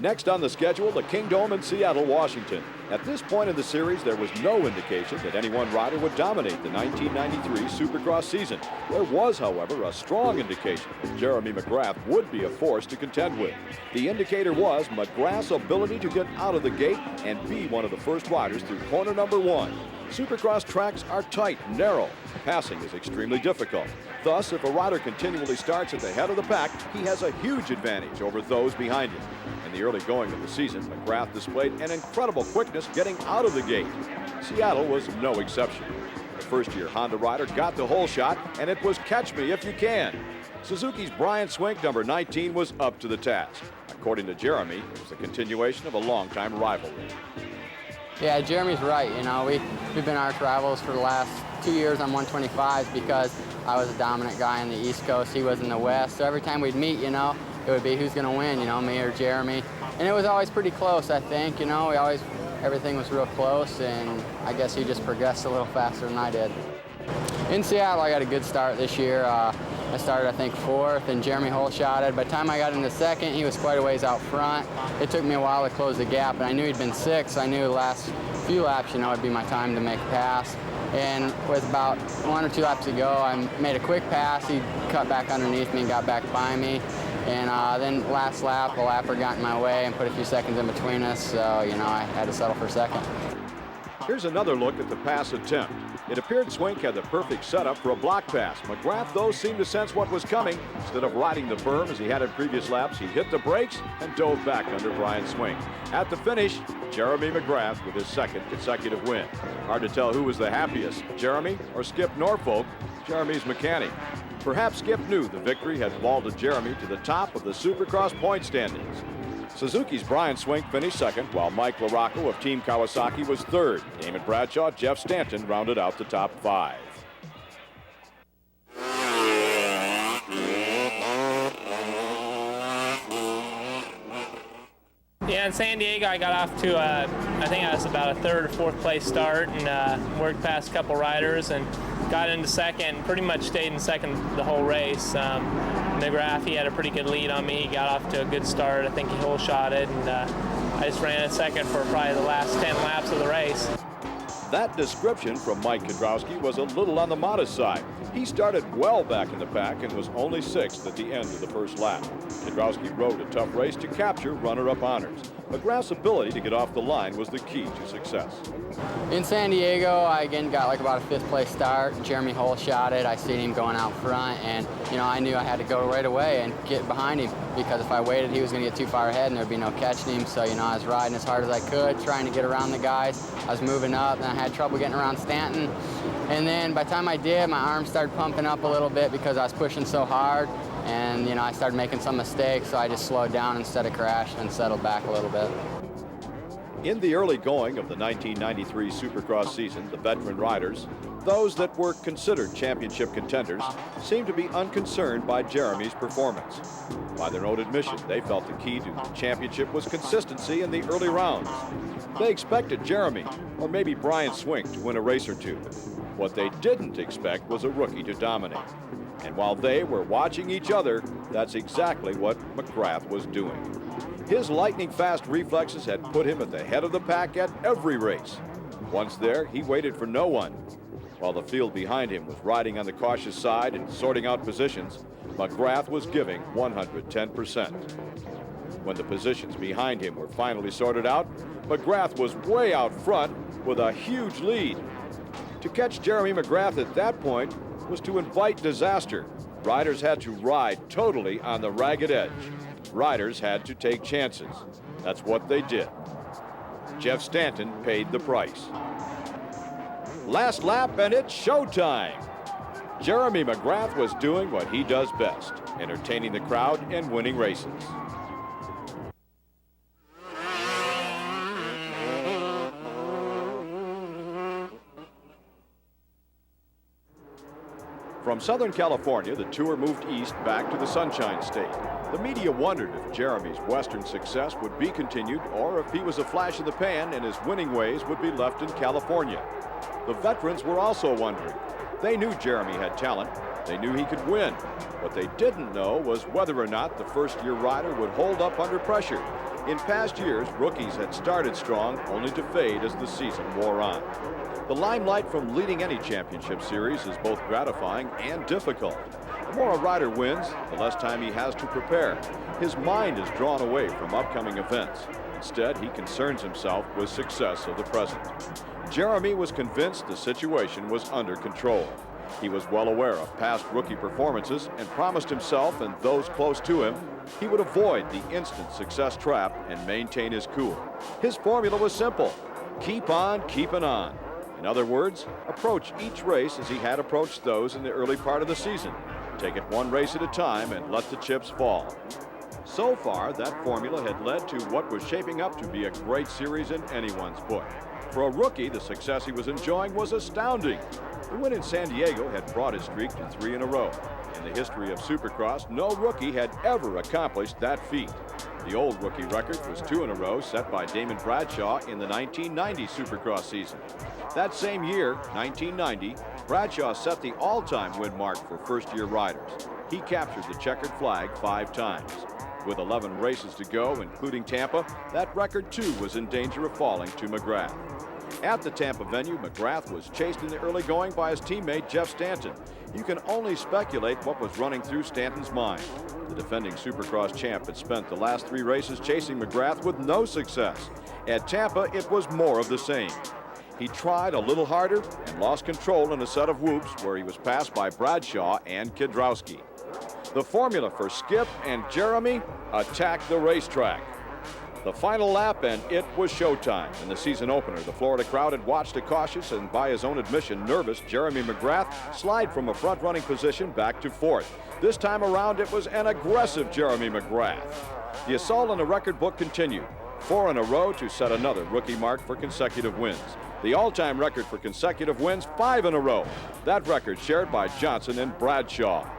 S2: Next on the schedule, the Kingdome in Seattle, Washington. At this point in the series, there was no indication that any one rider would dominate the 1993 Supercross season. There was, however, a strong indication that Jeremy McGrath would be a force to contend with. The indicator was McGrath's ability to get out of the gate and be one of the first riders through corner number 1. Supercross tracks are tight, narrow. Passing is extremely difficult. Thus, if a rider continually starts at the head of the pack, he has a huge advantage over those behind him. In the early going of the season, McGrath displayed an incredible quickness getting out of the gate. Seattle was no exception. The first-year Honda rider got the whole shot, and it was catch me if you can. Suzuki's Brian Swink, number 19, was up to the task. According to Jeremy, it was a continuation of a long-time rivalry.
S8: Yeah, Jeremy's right. You know, we've been arch rivals for the last 2 years on 125s because I was a dominant guy on the East Coast. He was in the West. So every time we'd meet, you know, it would be who's going to win, you know, me or Jeremy. And it was always pretty close, I think. You know, everything was real close, and I guess he just progressed a little faster than I did. In Seattle, I got a good start this year. I started, I think, 4th, and Jeremy hole-shotted. By the time I got into 2nd, he was quite a ways out front. It took me a while to close the gap, and I knew he'd been 6th, so I knew the last few laps, you know, it'd be my time to make a pass. And with about 1 or 2 laps to go, I made a quick pass. He cut back underneath me and got back by me. And then last lap, a lapper got in my way and put a few seconds in between us, so, you know, I had to settle for 2nd.
S2: Here's another look at the pass attempt. It appeared Swink had the perfect setup for a block pass. McGrath, though, seemed to sense what was coming. Instead of riding the berm as he had in previous laps, he hit the brakes and dove back under Brian Swink. At the finish, Jeremy McGrath with his 2nd consecutive win. Hard to tell who was the happiest, Jeremy or Skip Norfolk, Jeremy's mechanic. Perhaps Skip knew the victory had vaulted Jeremy to the top of the Supercross point standings. Suzuki's Brian Swink finished 2nd, while Mike LaRocco of Team Kawasaki was 3rd. Damon Bradshaw, Jeff Stanton rounded out the top 5.
S12: Yeah, in San Diego, I got off to, I think I was about a 3rd or 4th place start, and worked past a couple riders and got into 2nd, pretty much stayed in 2nd the whole race. McGrath, he had a pretty good lead on me. He got off to a good start. I think he hole-shotted, and I just ran in 2nd for probably the last 10 laps of the race.
S2: That description from Mike Kudrowski was a little on the modest side. He started well back in the pack and was only 6th at the end of the first lap. Kudrowski rode a tough race to capture runner-up honors. McGrath's ability to get off the line was the key to success.
S8: In San Diego, I again got like about a 5th place start. Jeremy hole-shotted. I seen him going out front, and you know, I knew I had to go right away and get behind him, because if I waited, he was going to get too far ahead and there'd be no catching him. So, you know, I was riding as hard as I could, trying to get around the guys. I was moving up, and I had trouble getting around Stanton. And then by the time I did, my arms started pumping up a little bit because I was pushing so hard. And, you know, I started making some mistakes, so I just slowed down instead of crashing and settled back a little bit.
S2: In the early going of the 1993 Supercross season, the veteran riders, those that were considered championship contenders, seemed to be unconcerned by Jeremy's performance. By their own admission, they felt the key to the championship was consistency in the early rounds. They expected Jeremy, or maybe Brian Swink, to win a race or two. What they didn't expect was a rookie to dominate. And while they were watching each other, that's exactly what McGrath was doing. His lightning-fast reflexes had put him at the head of the pack at every race. Once there, he waited for no one. While the field behind him was riding on the cautious side and sorting out positions, McGrath was giving 110%. When the positions behind him were finally sorted out, McGrath was way out front with a huge lead. To catch Jeremy McGrath at that point was to invite disaster. Riders had to ride totally on the ragged edge. Riders had to take chances. That's what they did. Jeff Stanton paid the price. Last lap, and it's showtime. Jeremy McGrath was doing what he does best, entertaining the crowd and winning races. From Southern California, the tour moved east back to the Sunshine State. The media wondered if Jeremy's Western success would be continued or if he was a flash in the pan and his winning ways would be left in California. The veterans were also wondering. They knew Jeremy had talent, They knew he could win. What they didn't know was whether or not the first-year rider would hold up under pressure. In past years, rookies had started strong only to fade as the season wore on. The limelight from leading any championship series is both gratifying and difficult. The more a rider wins, the less time he has to prepare. His mind is drawn away from upcoming events. Instead, he concerns himself with success of the present. Jeremy was convinced the situation was under control. He was well aware of past rookie performances and promised himself and those close to him he would avoid the instant success trap and maintain his cool. His formula was simple: keep on keeping on. In other words, approach each race as he had approached those in the early part of the season. Take it one race at a time and let the chips fall. So far, that formula had led to what was shaping up to be a great series in anyone's book. For a rookie, the success he was enjoying was astounding. The win in San Diego had brought his streak to 3 in a row. In the history of Supercross, no rookie had ever accomplished that feat. The old rookie record was 2 in a row set by Damon Bradshaw in the 1990 Supercross season. That same year, 1990, Bradshaw set the all-time win mark for first-year riders. He captured the checkered flag 5 times. With 11 races to go, including Tampa, that record too was in danger of falling to McGrath. At the Tampa venue, McGrath was chased in the early going by his teammate Jeff Stanton. You can only speculate what was running through Stanton's mind. The defending Supercross champ had spent the last 3 races chasing McGrath with no success. At Tampa, it was more of the same. He tried a little harder and lost control in a set of whoops where he was passed by Bradshaw and Kiedrowski. The formula for Skip and Jeremy: attack the racetrack. The final lap, and it was showtime. In the season opener, the Florida crowd had watched a cautious and, by his own admission, nervous Jeremy McGrath slide from a front-running position back to 4th. This time around, it was an aggressive Jeremy McGrath. The assault on the record book continued. 4 in a row to set another rookie mark for consecutive wins. The all-time record for consecutive wins, 5 in a row. That record shared by Johnson and Bradshaw.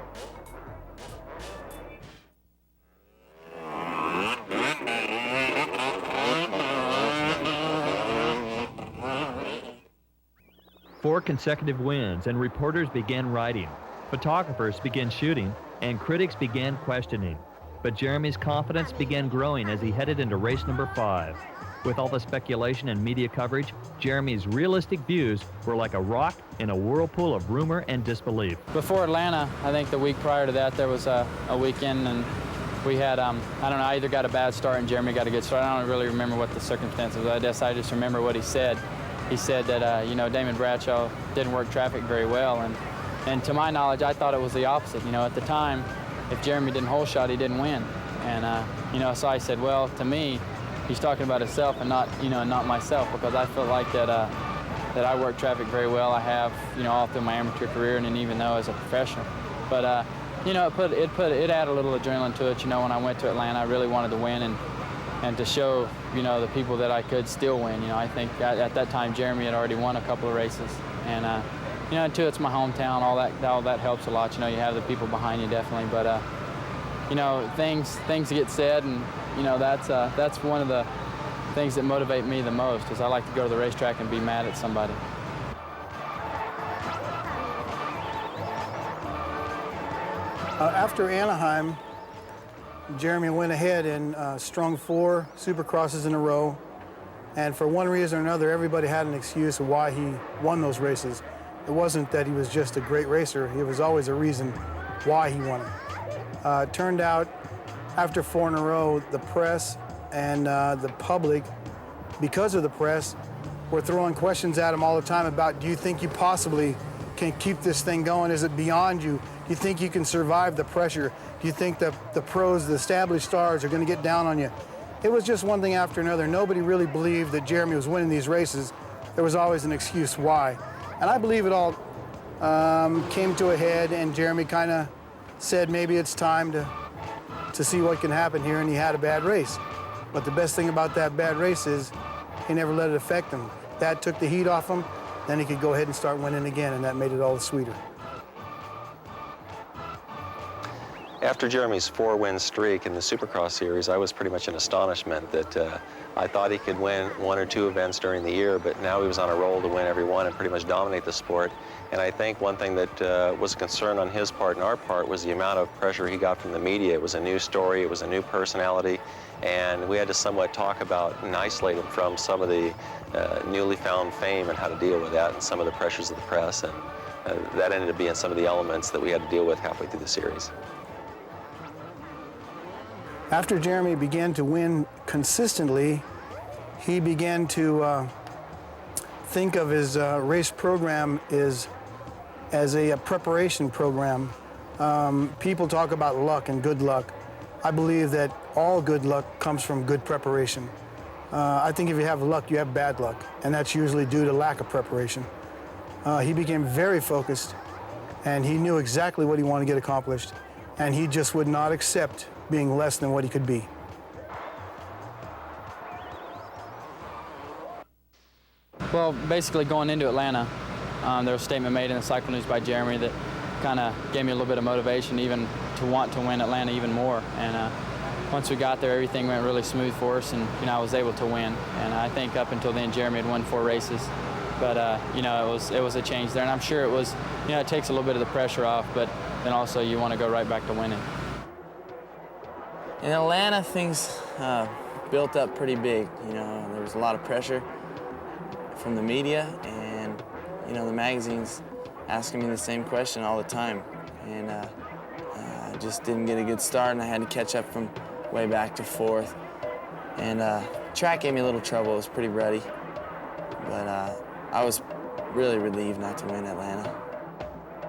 S4: Four consecutive wins, and reporters began writing. Photographers began shooting, and critics began questioning. But Jeremy's confidence began growing as he headed into race number 5. With all the speculation and media coverage, Jeremy's realistic views were like a rock in a whirlpool of rumor and disbelief.
S8: Before Atlanta, I think the week prior to that, there was a weekend, and we had, I don't know, I either got a bad start and Jeremy got a good start. I don't really remember what the circumstances were. I just remember what he said. He said that, Damon Bradshaw didn't work traffic very well, and to my knowledge, I thought it was the opposite. At the time, if Jeremy didn't hole shot, he didn't win. And, so I said, well, to me, he's talking about himself and not, not myself, because I feel like that I work traffic very well. I have, all through my amateur career, and then even though as a professional. But, it added a little adrenaline to it. When I went to Atlanta, I really wanted to win and to show, the people that I could still win. I think at that time, Jeremy had already won a couple of races. And, too, it's my hometown. All that helps a lot. You have the people behind you, definitely. But, things get said, and, that's one of the things that motivate me the most, is I like to go to the racetrack and be mad at somebody.
S6: After Anaheim, Jeremy went ahead and strung 4 Supercrosses in a row. And for one reason or another, everybody had an excuse of why he won those races. It wasn't that he was just a great racer. There was always a reason why he won it. It turned out, after 4 in a row, the press and the public, because of the press, were throwing questions at him all the time about, do you think you possibly can keep this thing going? Is it beyond you? Do you think you can survive the pressure? Do you think that the pros, the established stars, are going to get down on you? It was just one thing after another. Nobody really believed that Jeremy was winning these races. There was always an excuse why. And I believe it all came to a head, and Jeremy kind of said maybe it's time to see what can happen here, and he had a bad race. But the best thing about that bad race is he never let it affect him. That took the heat off him, then he could go ahead and start winning again, and that made it all the sweeter.
S9: After Jeremy's 4-win streak in the Supercross series, I was pretty much in astonishment that I thought he could win 1 or 2 events during the year, but now he was on a roll to win every one and pretty much dominate the sport. And I think one thing that was a concern on his part and our part was the amount of pressure he got from the media. It was a new story, it was a new personality, and we had to somewhat talk about and isolate him from some of the newly found fame and how to deal with that and some of the pressures of the press, and that ended up being some of the elements that we had to deal with halfway through the series.
S6: After Jeremy began to win consistently, he began to think of his race program as a preparation program. People talk about luck and good luck. I believe that all good luck comes from good preparation. I think if you have luck, you have bad luck, and that's usually due to lack of preparation. He became very focused, and he knew exactly what he wanted to get accomplished, and he just would not accept being less than what he could be.
S8: Well, basically going into Atlanta, there was a statement made in the Cycle News by Jeremy that kind of gave me a little bit of motivation even to want to win Atlanta even more. And once we got there, everything went really smooth for us, and I was able to win. And I think up until then, Jeremy had won 4 races, but it was a change there. And I'm sure it was, it takes a little bit of the pressure off, but then also you want to go right back to winning.
S5: In Atlanta, things built up pretty big. There was a lot of pressure from the media, and the magazines asking me the same question all the time, and I just didn't get a good start, and I had to catch up from way back to 4th. And track gave me a little trouble. It was pretty ruddy, but I was really relieved not to win Atlanta.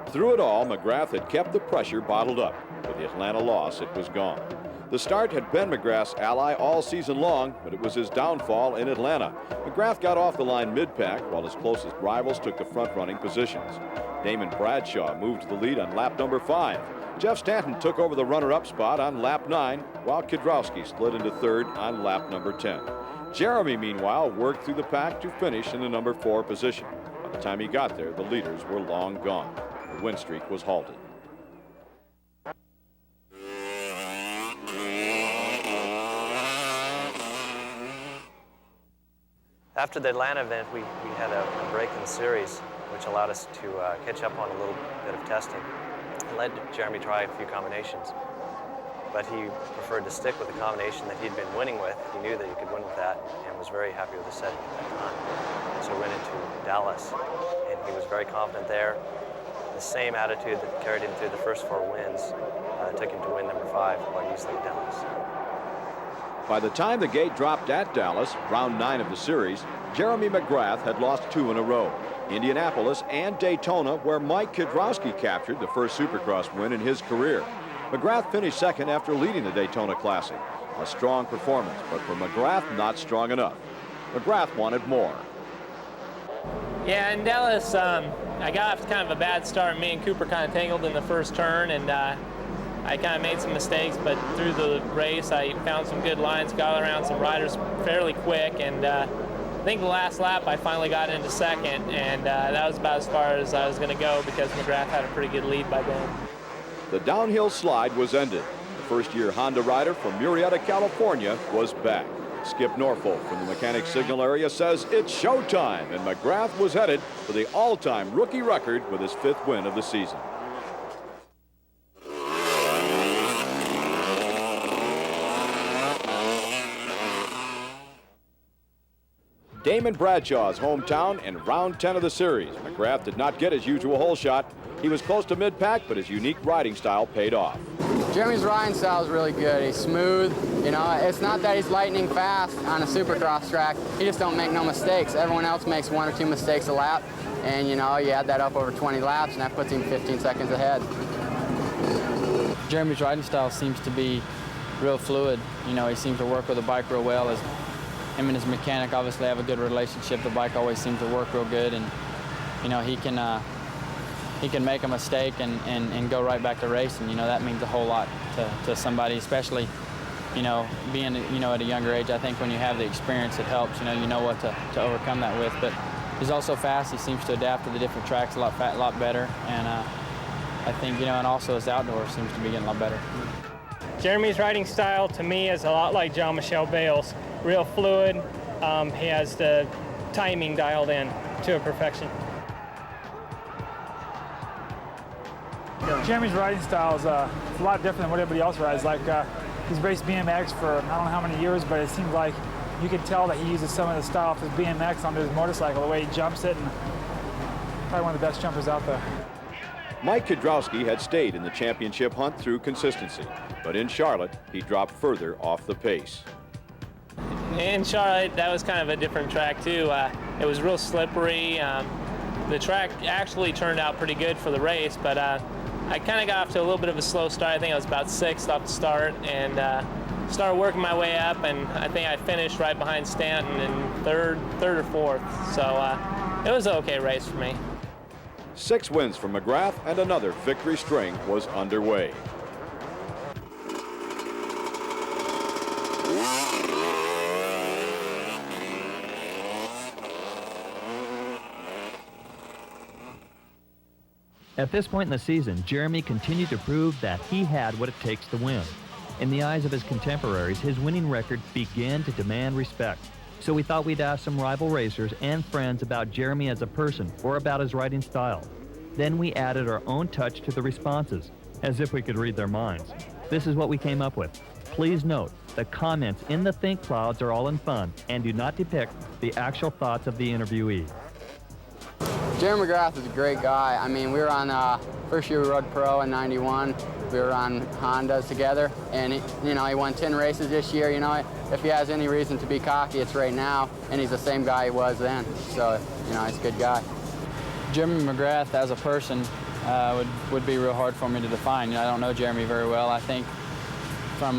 S2: Through it all, McGrath had kept the pressure bottled up. With the Atlanta loss, it was gone. The start had been McGrath's ally all season long, but it was his downfall in Atlanta. McGrath got off the line mid-pack, while his closest rivals took the front-running positions. Damon Bradshaw moved to the lead on lap number 5. Jeff Stanton took over the runner-up spot on lap 9, while Kiedrowski slid into 3rd on lap number 10. Jeremy, meanwhile, worked through the pack to finish in the number 4 position. By the time he got there, the leaders were long gone. The win streak was halted.
S7: After the Atlanta event, we had a break in the series, which allowed us to catch up on a little bit of testing. It led Jeremy to try a few combinations, but he preferred to stick with the combination that he'd been winning with. He knew that he could win with that and was very happy with the setting at that time. So we went into Dallas, and he was very confident there. The same attitude that carried him through the first 4 wins took him to win number 5 quite easily at Dallas.
S2: By the time the gate dropped at Dallas, round 9 of the series, Jeremy McGrath had lost 2 in a row. Indianapolis and Daytona, where Mike Kiedrowski captured the first Supercross win in his career. McGrath finished 2nd after leading the Daytona Classic. A strong performance, but for McGrath, not strong enough. McGrath wanted more.
S12: Yeah, in Dallas, I got off to kind of a bad start. Me and Cooper kind of tangled in the first turn, and I kind of made some mistakes, but through the race, I found some good lines, got around some riders fairly quick, and I think the last lap I finally got into 2nd, and that was about as far as I was going to go because McGrath had a pretty good lead by then.
S2: The downhill slide was ended. The first-year Honda rider from Murrieta, California, was back. Skip Norfolk from the mechanic signal area says it's showtime, and McGrath was headed for the all-time rookie record with his 5th win of the season. Damon Bradshaw's hometown in round 10 of the series. McGrath did not get his usual hole shot. He was close to mid-pack, but his unique riding style paid off.
S14: Jeremy's riding style is really good. He's smooth. It's not that he's lightning fast on a Supercross track. He just don't make no mistakes. Everyone else makes 1 or 2 mistakes a lap, and you add that up over 20 laps, and that puts him 15 seconds ahead.
S8: Jeremy's riding style seems to be real fluid. He seems to work with the bike real well. Him and his mechanic obviously have a good relationship. The bike always seems to work real good, and he can make a mistake and go right back to racing. That means a whole lot to somebody, especially being at a younger age. I think when you have the experience, it helps. You know what to overcome that with. But he's also fast. He seems to adapt to the different tracks a lot better, and I think, and also his outdoor seems to be getting a lot better.
S12: Jeremy's riding style to me is a lot like Jean-Michel Bale's. Real fluid. He has the timing dialed in to a perfection.
S10: Jeremy's riding style is a lot different than what everybody else rides. Like he's raced BMX for I don't know how many years, but it seems like you can tell that he uses some of the style of his BMX onto his motorcycle, the way he jumps it, and probably one of the best jumpers out there.
S2: Mike Kiedrowski had stayed in the championship hunt through consistency, but in Charlotte, he dropped further off the pace.
S15: In Charlotte, that was kind of a different track too. It was real slippery. The track actually turned out pretty good for the race, but I kind of got off to a little bit of a slow start. I think I was about 6th off the start, and started working my way up, and I think I finished right behind Stanton in third or 4th. So it was an okay race for me.
S2: 6 wins for McGrath, and another victory string was underway.
S4: At this point in the season, Jeremy continued to prove that he had what it takes to win. In the eyes of his contemporaries, his winning record began to demand respect. So we thought we'd ask some rival racers and friends about Jeremy as a person or about his riding style. Then we added our own touch to the responses, as if we could read their minds. This is what we came up with. Please note, the comments in the think clouds are all in fun and do not depict the actual thoughts of the interviewee.
S14: Jeremy McGrath is a great guy. I mean, we were on, first year we rode pro in '91. We were on Hondas together, and he won 10 races this year. If he has any reason to be cocky, it's right now, and he's the same guy he was then. So, he's a good guy.
S8: Jeremy McGrath as a person would be real hard for me to define. I don't know Jeremy very well. I think from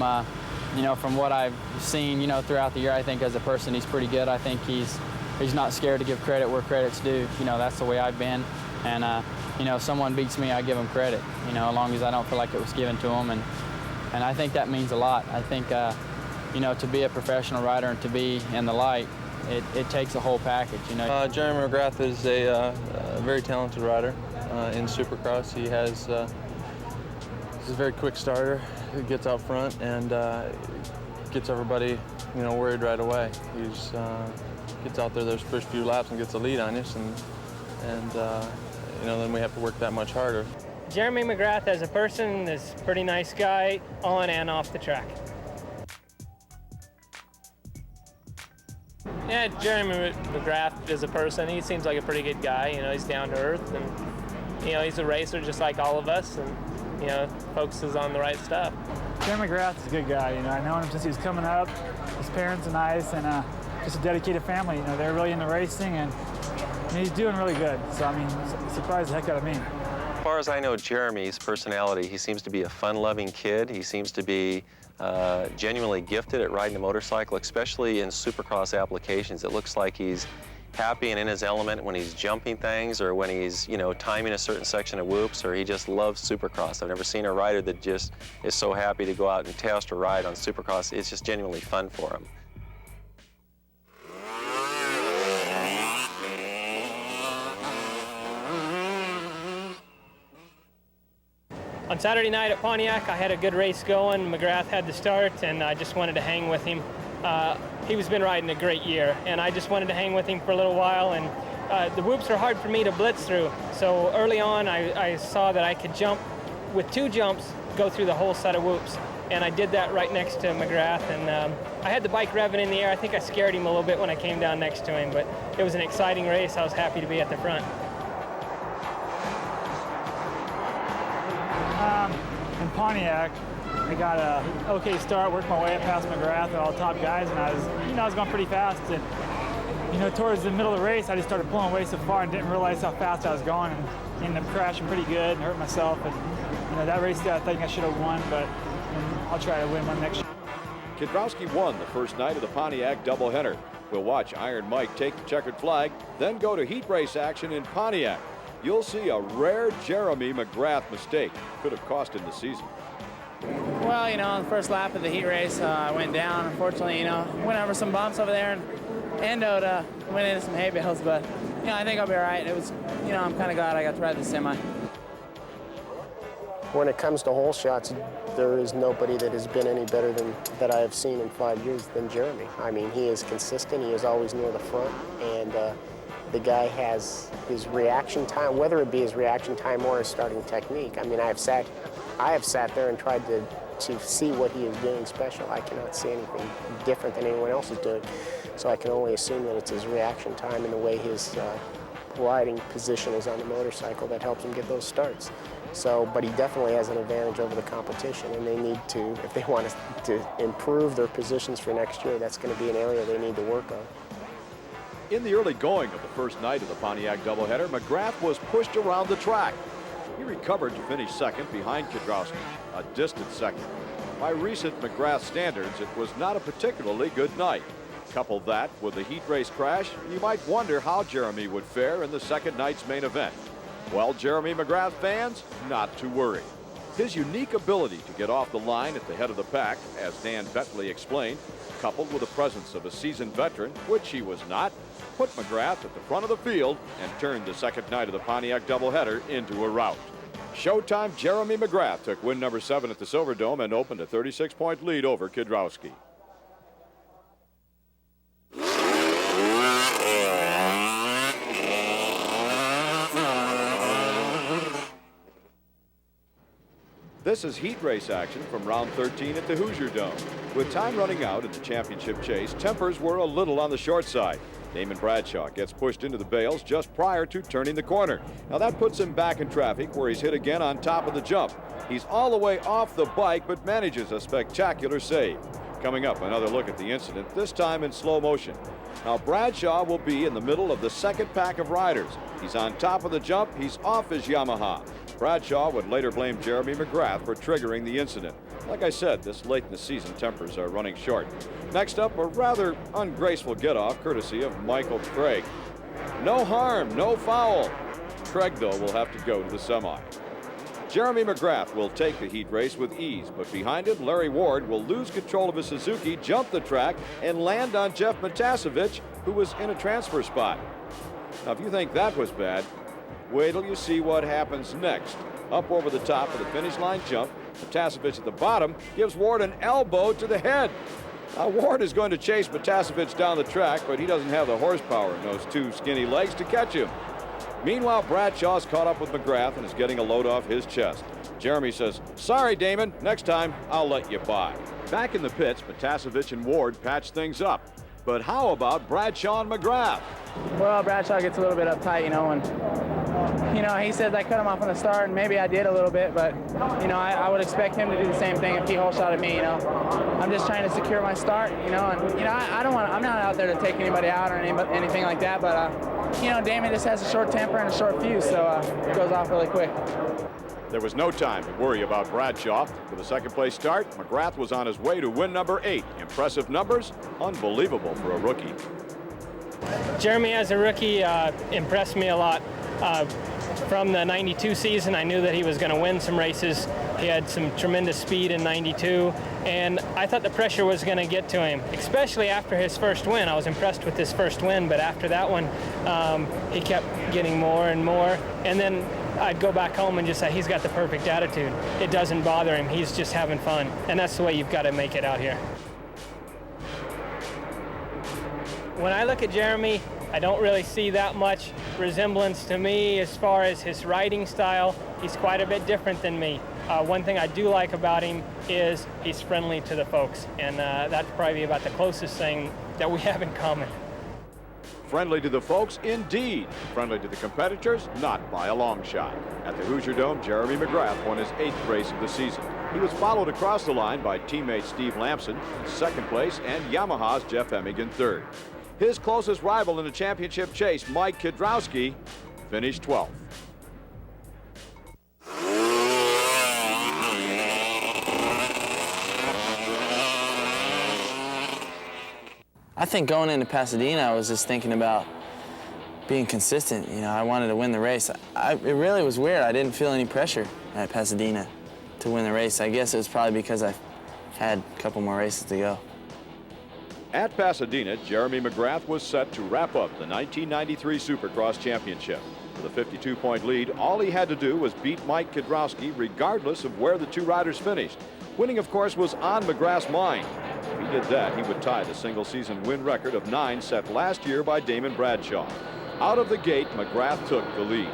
S8: from what I've seen, throughout the year, I think as a person he's pretty good. I think he's not scared to give credit where credit's due. That's the way I've been. And if someone beats me, I give them credit. As long as I don't feel like it was given to them. And I think that means a lot. I think to be a professional rider and to be in the light, it takes a whole package.
S16: Jeremy McGrath is a very talented rider in Supercross. He's a very quick starter. He gets out front and gets everybody, worried right away. He's gets out there those first few laps and gets a lead on us, and then we have to work that much harder.
S12: Jeremy McGrath as a person is a pretty nice guy on and off the track.
S15: Yeah, Jeremy McGrath as a person, he seems like a pretty good guy. He's down to earth, and he's a racer just like all of us, and focuses on the right stuff.
S10: Jeremy McGrath is a good guy. I know him since he was coming up. His parents are nice, and just a dedicated family. They're really into racing, and he's doing really good. So I mean, it surprised the heck out of me.
S9: As far as I know Jeremy's personality, he seems to be a fun-loving kid. He seems to be genuinely gifted at riding a motorcycle, especially in Supercross applications. It looks like he's happy and in his element when he's jumping things or when he's, timing a certain section of whoops, or he just loves Supercross. I've never seen a rider that just is so happy to go out and test or ride on Supercross. It's just genuinely fun for him.
S12: On Saturday night at Pontiac, I had a good race going. McGrath had the start, and I just wanted to hang with him. He's been riding a great year, and I just wanted to hang with him for a little while. And the whoops are hard for me to blitz through. So early on, I saw that I could jump with 2 jumps, go through the whole set of whoops. And I did that right next to McGrath. And I had the bike revving in the air. I think I scared him a little bit when I came down next to him, but it was an exciting race. I was happy to be at the front.
S10: In Pontiac, I got an okay start, worked my way up past McGrath and all the top guys, and I was going pretty fast. And towards the middle of the race, I just started pulling away so far and didn't realize how fast I was going, and ended up crashing pretty good and hurt myself. And that race, I think I should have won, but I'll try to win one next year.
S2: Kiedrowski won the first night of the Pontiac doubleheader. We'll watch Iron Mike take the checkered flag, then go to heat race action in Pontiac. You'll see a rare Jeremy McGrath mistake. Could have cost him the season.
S13: Well, on the first lap of the heat race, I went down. Unfortunately, went over some bumps over there and endoed, went into some hay bales, but, I think I'll be all right. It was, I'm kind of glad I got to ride the semi.
S11: when it comes to hole shots, there is nobody that has been any better than that I have seen in 5 years than Jeremy. I mean, he is consistent. He is always near the front, and the guy has his reaction time, whether it be his reaction time or his starting technique. I mean, I have sat there and tried to see what he is doing special. I cannot see anything different than anyone else is doing, so I can only assume that it's his reaction time and the way his riding position is on the motorcycle that helps him get those starts. So, but he definitely has an advantage over the competition, and they need to, if they want to improve their positions for next year, that's going to be an area they need to work on.
S2: In the early going of the first night of the Pontiac doubleheader, McGrath was pushed around the track. He recovered to finish second behind Kiedrowski, a distant second. By recent McGrath standards, it was not a particularly good night. Couple that with the heat race crash, you might wonder how Jeremy would fare in the second night's main event. Well, Jeremy McGrath fans, not to worry. His unique ability to get off the line at the head of the pack, as Dan Bentley explained, coupled with the presence of a seasoned veteran, which he was not, put McGrath at the front of the field and turned the second night of the Pontiac doubleheader into a rout. Showtime Jeremy McGrath took win number 7 at the Silver Dome and opened a 36-point lead over Kiedrowski. This is heat race action from round 13 at the Hoosier Dome. With time running out in the championship chase, tempers were a little on the short side. Damon Bradshaw gets pushed into the bales just prior to turning the corner. Now that puts him back in traffic where he's hit again on top of the jump. He's all the way off the bike but manages a spectacular save. Coming up, another look at the incident, this time in slow motion. Now Bradshaw will be in the middle of the second pack of riders. He's on top of the jump, he's off his Yamaha. Bradshaw would later blame Jeremy McGrath for triggering the incident. Like I said, this late in the season, tempers are running short. Next up, a rather ungraceful get-off courtesy of Michael Craig. No harm, no foul. Craig, though, will have to go to the semi. Jeremy McGrath will take the heat race with ease, but behind him, Larry Ward will lose control of his Suzuki, jump the track, and land on Jeff Matasevich, who was in a transfer spot. Now, if you think that was bad, wait till you see what happens next. Up over the top of the finish line jump, Matasevich at the bottom gives Ward an elbow to the head. Now Ward is going to chase Matasevich down the track, but he doesn't have the horsepower in those two skinny legs to catch him. Meanwhile, Bradshaw's caught up with McGrath and is getting a load off his chest. Jeremy says, "Sorry, Damon, next time I'll let you by." Back in the pits, Matasevich and Ward patch things up. But how about Bradshaw and McGrath?
S13: Well, Bradshaw gets a little bit uptight, and he says I cut him off on the start, and maybe I did a little bit, but I would expect him to do the same thing if he hole shot at me. I'm just trying to secure my start, and I don't want. I'm not out there to take anybody out or anything like that, but Damon just has a short temper and a short fuse, so it goes off really quick.
S2: There was no time to worry about Bradshaw. With a second-place start, McGrath was on his way to win number 8. Impressive numbers, unbelievable for a rookie.
S12: Jeremy, as a rookie, impressed me a lot. From the 92 season, I knew that he was going to win some races. He had some tremendous speed in 92, and I thought the pressure was going to get to him, especially after his first win. I was impressed with his first win, but after that one, he kept getting more and more, and then I'd go back home and just say, he's got the perfect attitude. It doesn't bother him. He's just having fun, and that's the way you've got to make it out here. When I look at Jeremy, I don't really see that much resemblance to me as far as his riding style. He's quite a bit different than me. One thing I do like about him is he's friendly to the folks, and that's probably about the closest thing that we have in common.
S2: Friendly to the folks, indeed. Friendly to the competitors, not by a long shot. At the Hoosier Dome, Jeremy McGrath won his 8th race of the season. He was followed across the line by teammate Steve Lamson in second place and Yamaha's Jeff Hemming in third. His closest rival in the championship chase, Mike Kiedrowski, finished 12th.
S5: I think going into Pasadena, I was just thinking about being consistent. I wanted to win the race. It really was weird. I didn't feel any pressure at Pasadena to win the race. I guess it was probably because I had a couple more races to go.
S2: At Pasadena, Jeremy McGrath was set to wrap up the 1993 Supercross Championship. With a 52-point lead, all he had to do was beat Mike Kiedrowski regardless of where the two riders finished. Winning, of course, was on McGrath's mind. If he did that, he would tie the single-season win record of 9 set last year by Damon Bradshaw. Out of the gate, McGrath took the lead.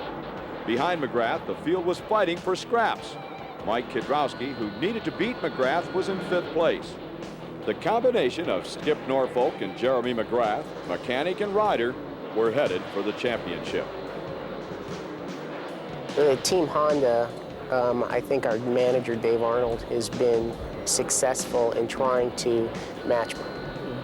S2: Behind McGrath, the field was fighting for scraps. Mike Kiedrowski, who needed to beat McGrath, was in 5th place. The combination of Skip Norfolk and Jeremy McGrath, mechanic and rider, were headed for the championship.
S11: Team Honda, I think our manager, Dave Arnold, has been successful in trying to match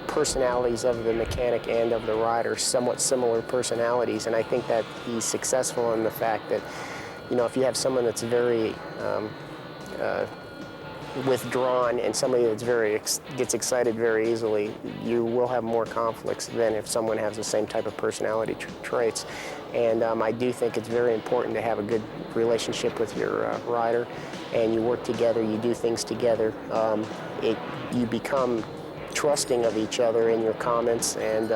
S11: personalities of the mechanic and of the rider, somewhat similar personalities, and I think that he's successful in the fact that, you know, if you have someone that's very withdrawn and somebody that's gets excited very easily, you will have more conflicts than if someone has the same type of personality traits. And I do think it's very important to have a good relationship with your rider, and you work together, you do things together. You become trusting of each other in your comments, and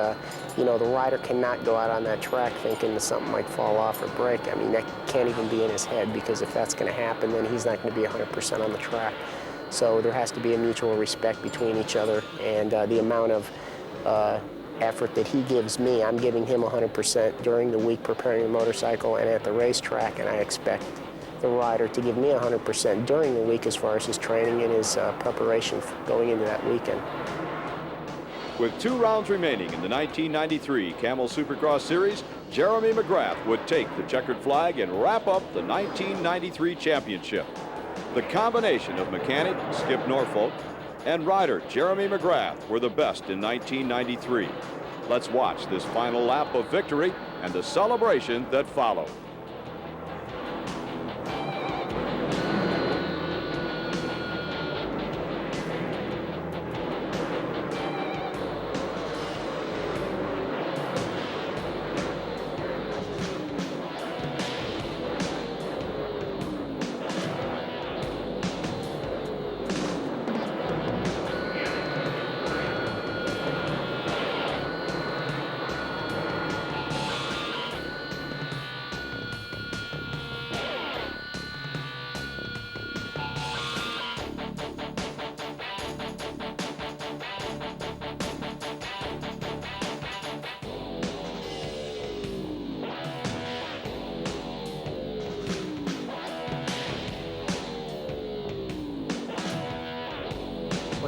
S11: you know, the rider cannot go out on that track thinking that something might fall off or break. I mean, that can't even be in his head, because if that's going to happen, then he's not going to be 100% on the track. So there has to be a mutual respect between each other, and the amount of effort that he gives me, I'm giving him 100% during the week preparing the motorcycle and at the racetrack, and I expect the rider to give me 100% during the week as far as his training and his preparation going into that weekend.
S2: With 2 rounds remaining in the 1993 Camel Supercross Series, Jeremy McGrath would take the checkered flag and wrap up the 1993 championship. The combination of mechanic Skip Norfolk and rider Jeremy McGrath were the best in 1993. Let's watch this final lap of victory and the celebration that followed.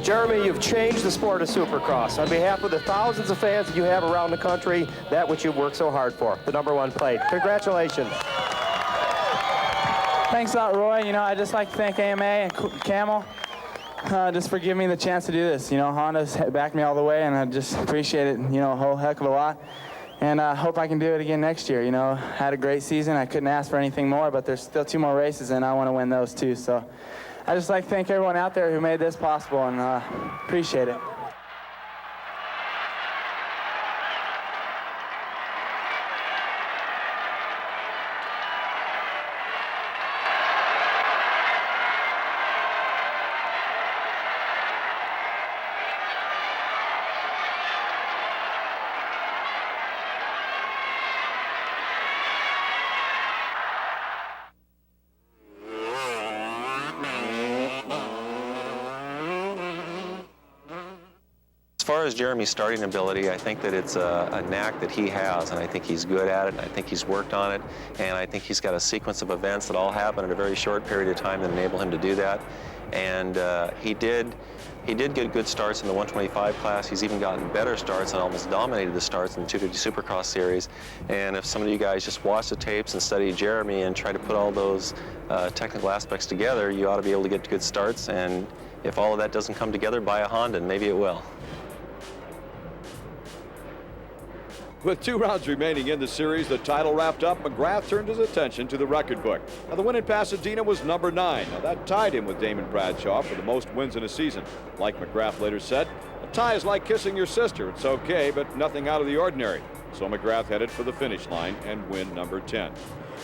S17: Jeremy, you've changed the sport of Supercross. On behalf of the thousands of fans that you have around the country, that which you've worked so hard for, the #1 plate. Congratulations.
S13: Thanks a lot, Roy. You know, I'd just like to thank AMA and Camel just for giving me the chance to do this. You know, Honda's backed me all the way, and I just appreciate it, you know, a whole heck of a lot. And I hope I can do it again next year. You know, had a great season. I couldn't ask for anything more, but there's still 2 more races, and I want to win those too. So I just like to thank everyone out there who made this possible, and appreciate it.
S9: As far as Jeremy's starting ability, I think that it's a knack that he has, and I think he's good at it, and I think he's worked on it, and I think he's got a sequence of events that all happen in a very short period of time that enable him to do that. And he did get good starts in the 125 class. He's even gotten better starts and almost dominated the starts in the 250 Supercross series. And if some of you guys just watch the tapes and study Jeremy and try to put all those technical aspects together, you ought to be able to get good starts. And if all of that doesn't come together, buy a Honda, and maybe it will.
S2: With 2 rounds remaining in the series, the title wrapped up, McGrath turned his attention to the record book. Now, the win in Pasadena was #9. Now, that tied him with Damon Bradshaw for the most wins in a season. Like McGrath later said, a tie is like kissing your sister. It's okay, but nothing out of the ordinary. So McGrath headed for the finish line and win #10.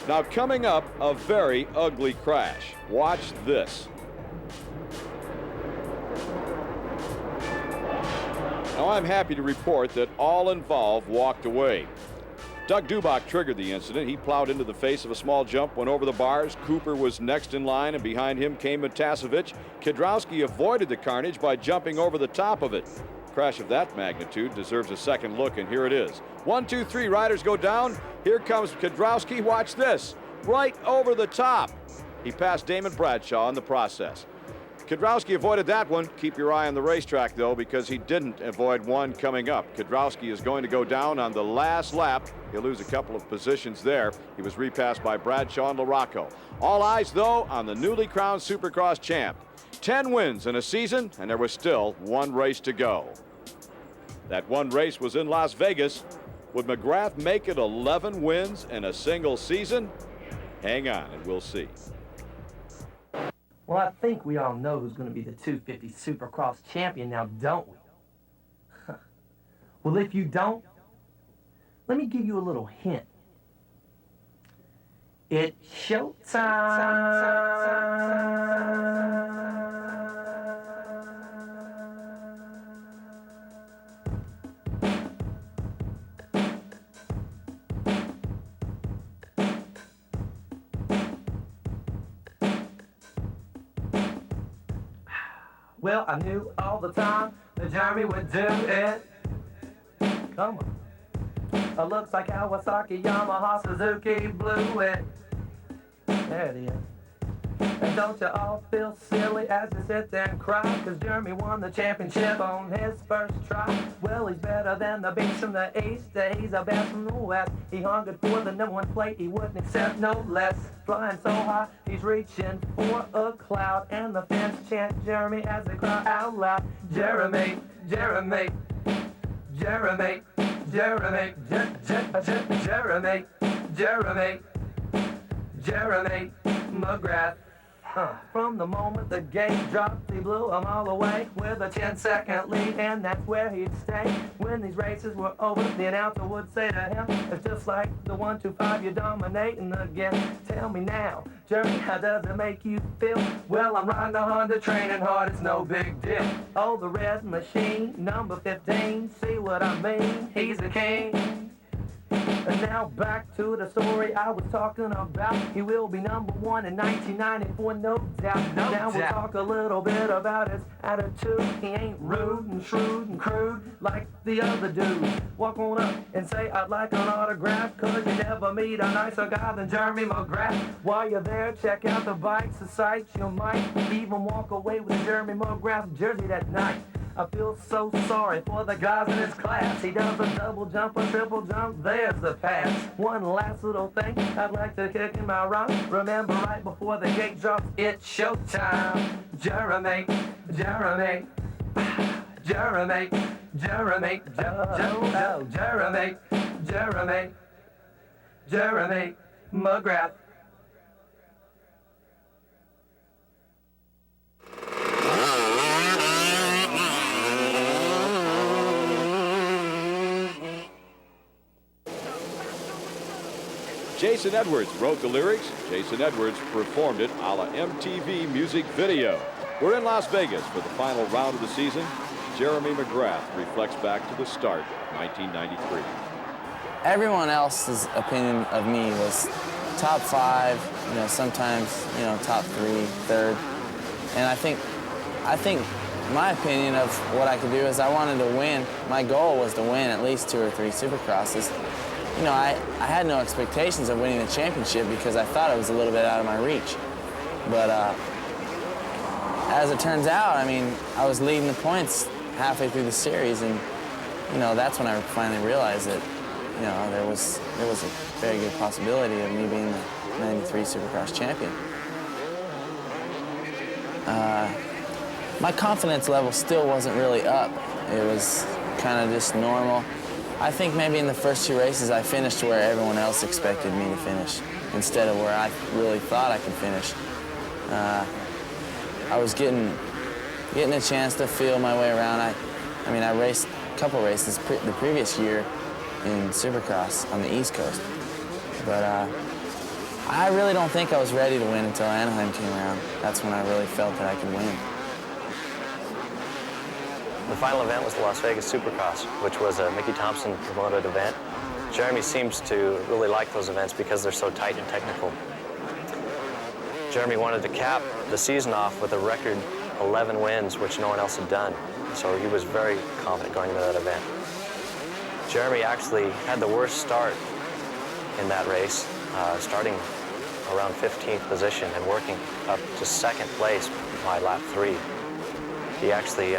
S2: Now, coming up, a very ugly crash. Watch this. Now, I'm happy to report that all involved walked away. Doug Dubach triggered the incident. He plowed into the face of a small jump, went over the bars. Cooper was next in line, and behind him came Matasevich. Kiedrowski avoided the carnage by jumping over the top of it. A crash of that magnitude deserves a second look, and here it is. 1, 2, 3 riders go down. Here comes Kiedrowski. Watch this. Right over the top. He passed Damon Bradshaw in the process. Kiedrowski avoided that one. Keep your eye on the racetrack, though, because he didn't avoid one coming up. Kiedrowski is going to go down on the last lap. He'll lose a couple of positions there. He was repassed by Bradshaw and LaRocco. All eyes, though, on the newly crowned Supercross champ. 10 wins in a season, and there was still one race to go. That one race was in Las Vegas. Would McGrath make it 11 wins in a single season? Hang on, and we'll see.
S18: Well, I think we all know who's going to be the 250 Supercross champion now, don't we? Well, if you don't, let me give you a little hint. It's showtime. Well, I knew all the time that Jeremy would do it. Come on. Looks like Kawasaki, Yamaha, Suzuki blew it. There it is. And don't you all feel silly as you sit there and cry, 'cause Jeremy won the championship on his first try. Well, he's better than the beast from the east. He's the best from the west. He hungered for the #1 plate. He wouldn't accept no less. Flying so high, he's reaching for a cloud. And the fans chant Jeremy as they cry out loud. Jeremy, Jeremy, Jeremy, Jeremy, Jeremy, Jeremy, Jeremy McGrath. From the moment the gate dropped, he blew them all away with a 10-second lead, and that's where he'd stay. When these races were over, the announcer would say to him, it's just like the 1-2-5, you're dominating again. Tell me now, Jeremy, how does it make you feel? Well, I'm riding a Honda, training hard, it's no big deal. Oh, the red machine, number 15, see what I mean? He's a king. And now back to the story I was talking about. He will be #1 in 1994, no doubt. Now we'll talk a little bit about his attitude. He ain't rude and shrewd and crude like the other dudes. Walk on up and say, I'd like an autograph, 'cause you never meet a nicer guy than Jeremy McGrath. While you're there, check out the bikes, the sights. You might even walk away with a Jeremy McGrath jersey that night. I feel so sorry for the guys in his class. He does a double jump, a triple jump, there's the pass. One last little thing I'd like to kick in my rock. Remember, right before the gate drops, it's showtime. Jeremy, Jeremy, Jeremy, Jeremy, Jeremy, Jeremy, Jeremy McGrath.
S2: Jason Edwards wrote the lyrics. Jason Edwards performed it a la MTV music video. We're in Las Vegas for the final round of the season. Jeremy McGrath reflects back to the start of 1993.
S5: Everyone else's opinion of me was top 5, you know, sometimes, you know, top 3, 3rd. And I think my opinion of what I could do is I wanted to win. My goal was to win at least 2 or 3 Supercrosses. You know, I had no expectations of winning the championship because I thought it was a little bit out of my reach. But as it turns out, I mean, I was leading the points halfway through the series, and, you know, that's when I finally realized that, you know, there was a very good possibility of me being the 93 Supercross champion. My confidence level still wasn't really up. It was kind of just normal. I think maybe in the first 2 races I finished where everyone else expected me to finish instead of where I really thought I could finish. I was getting a chance to feel my way around. I mean, I raced a couple races the previous year in Supercross on the East Coast, but I really don't think I was ready to win until Anaheim came around. That's when I really felt that I could win.
S7: The final event was the Las Vegas Supercross, which was a Mickey Thompson promoted event. Jeremy seems to really like those events because they're so tight and technical. Jeremy wanted to cap the season off with a record 11 wins, which no one else had done. So he was very confident going into that event. Jeremy actually had the worst start in that race, starting around 15th position and working up to second place by lap 3. He actually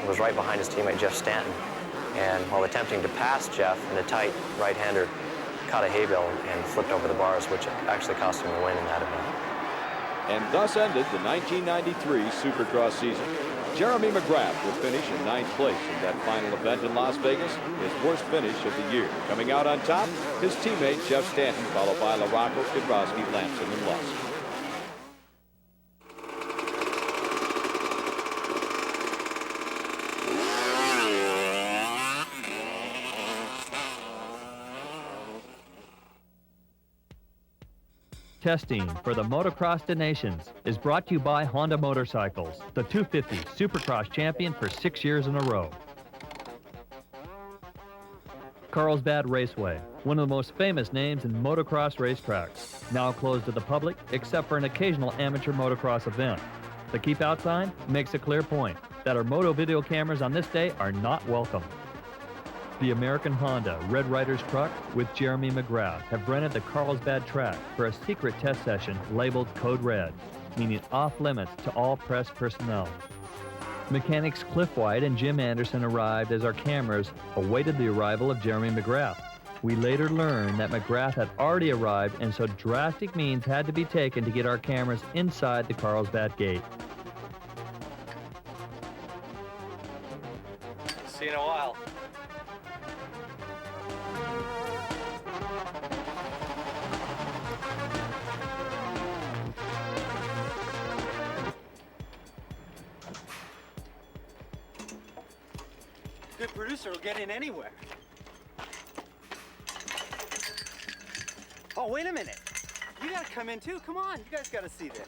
S7: was right behind his teammate Jeff Stanton, and while attempting to pass Jeff, and a tight right-hander caught a hay bale and flipped over the bars, which actually cost him the win in that event.
S2: And thus ended the 1993 Supercross season. Jeremy McGrath will finish in 9th place in that final event in Las Vegas, his worst finish of the year. Coming out on top, his teammate Jeff Stanton, followed by LaRocco, Kidrowski, Lamson, and Lusk.
S4: Testing for the Motocross to Nations is brought to you by Honda Motorcycles, the 250 Supercross champion for 6 years in a row. Carlsbad Raceway, one of the most famous names in motocross racetracks, now closed to the public except for an occasional amateur motocross event. The Keep Out sign makes a clear point that our moto video cameras on this day are not welcome. The American Honda Red Riders truck with Jeremy McGrath have rented the Carlsbad track for a secret test session labeled Code Red, meaning off limits to all press personnel. Mechanics Cliff White and Jim Anderson arrived as our cameras awaited the arrival of Jeremy McGrath. We later learned that McGrath had already arrived, and so drastic means had to be taken to get our cameras inside the Carlsbad gate.
S19: See you in a while. Good producer will get in anywhere. Oh, wait a minute. You gotta come in too. Come on, you guys gotta see this.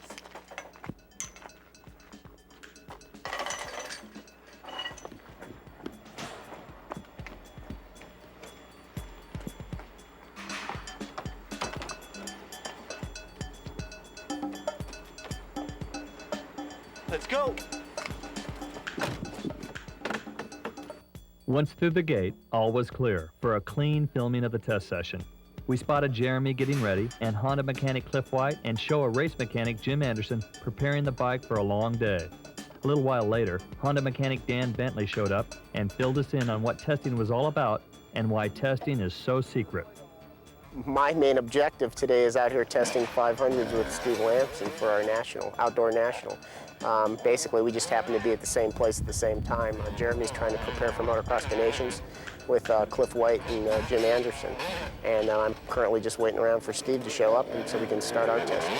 S19: Let's go.
S4: Once through the gate, all was clear for a clean filming of the test session. We spotted Jeremy getting ready, and Honda mechanic Cliff White and Showa race mechanic Jim Anderson preparing the bike for a long day. A little while later, Honda mechanic Dan Bentley showed up and filled us in on what testing was all about and why testing is so secret.
S11: My main objective today is out here testing 500s with Steve Lamson for our outdoor national. Basically, we just happen to be at the same place at the same time. Jeremy's trying to prepare for Motocross to Nations with Cliff White and Jim Anderson. And I'm currently just waiting around for Steve to show up and so we can start our testing.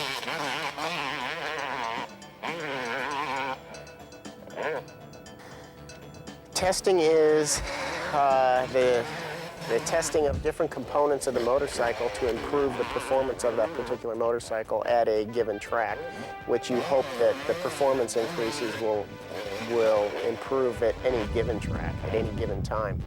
S11: Testing is the testing of different components of the motorcycle to improve the performance of that particular motorcycle at a given track, which you hope that the performance increases will improve at any given track, at any given time.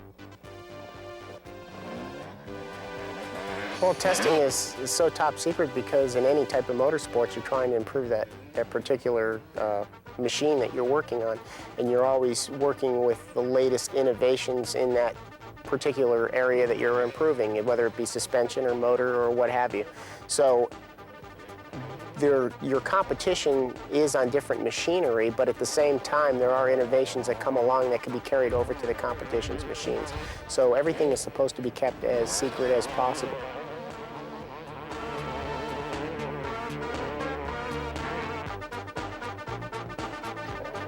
S11: Well, testing is so top secret because in any type of motorsports, you're trying to improve that particular machine that you're working on, and you're always working with the latest innovations in that particular area that you're improving, whether it be suspension or motor or what have you. So your competition is on different machinery, but at the same time there are innovations that come along that can be carried over to the competition's machines. So everything is supposed to be kept as secret as possible.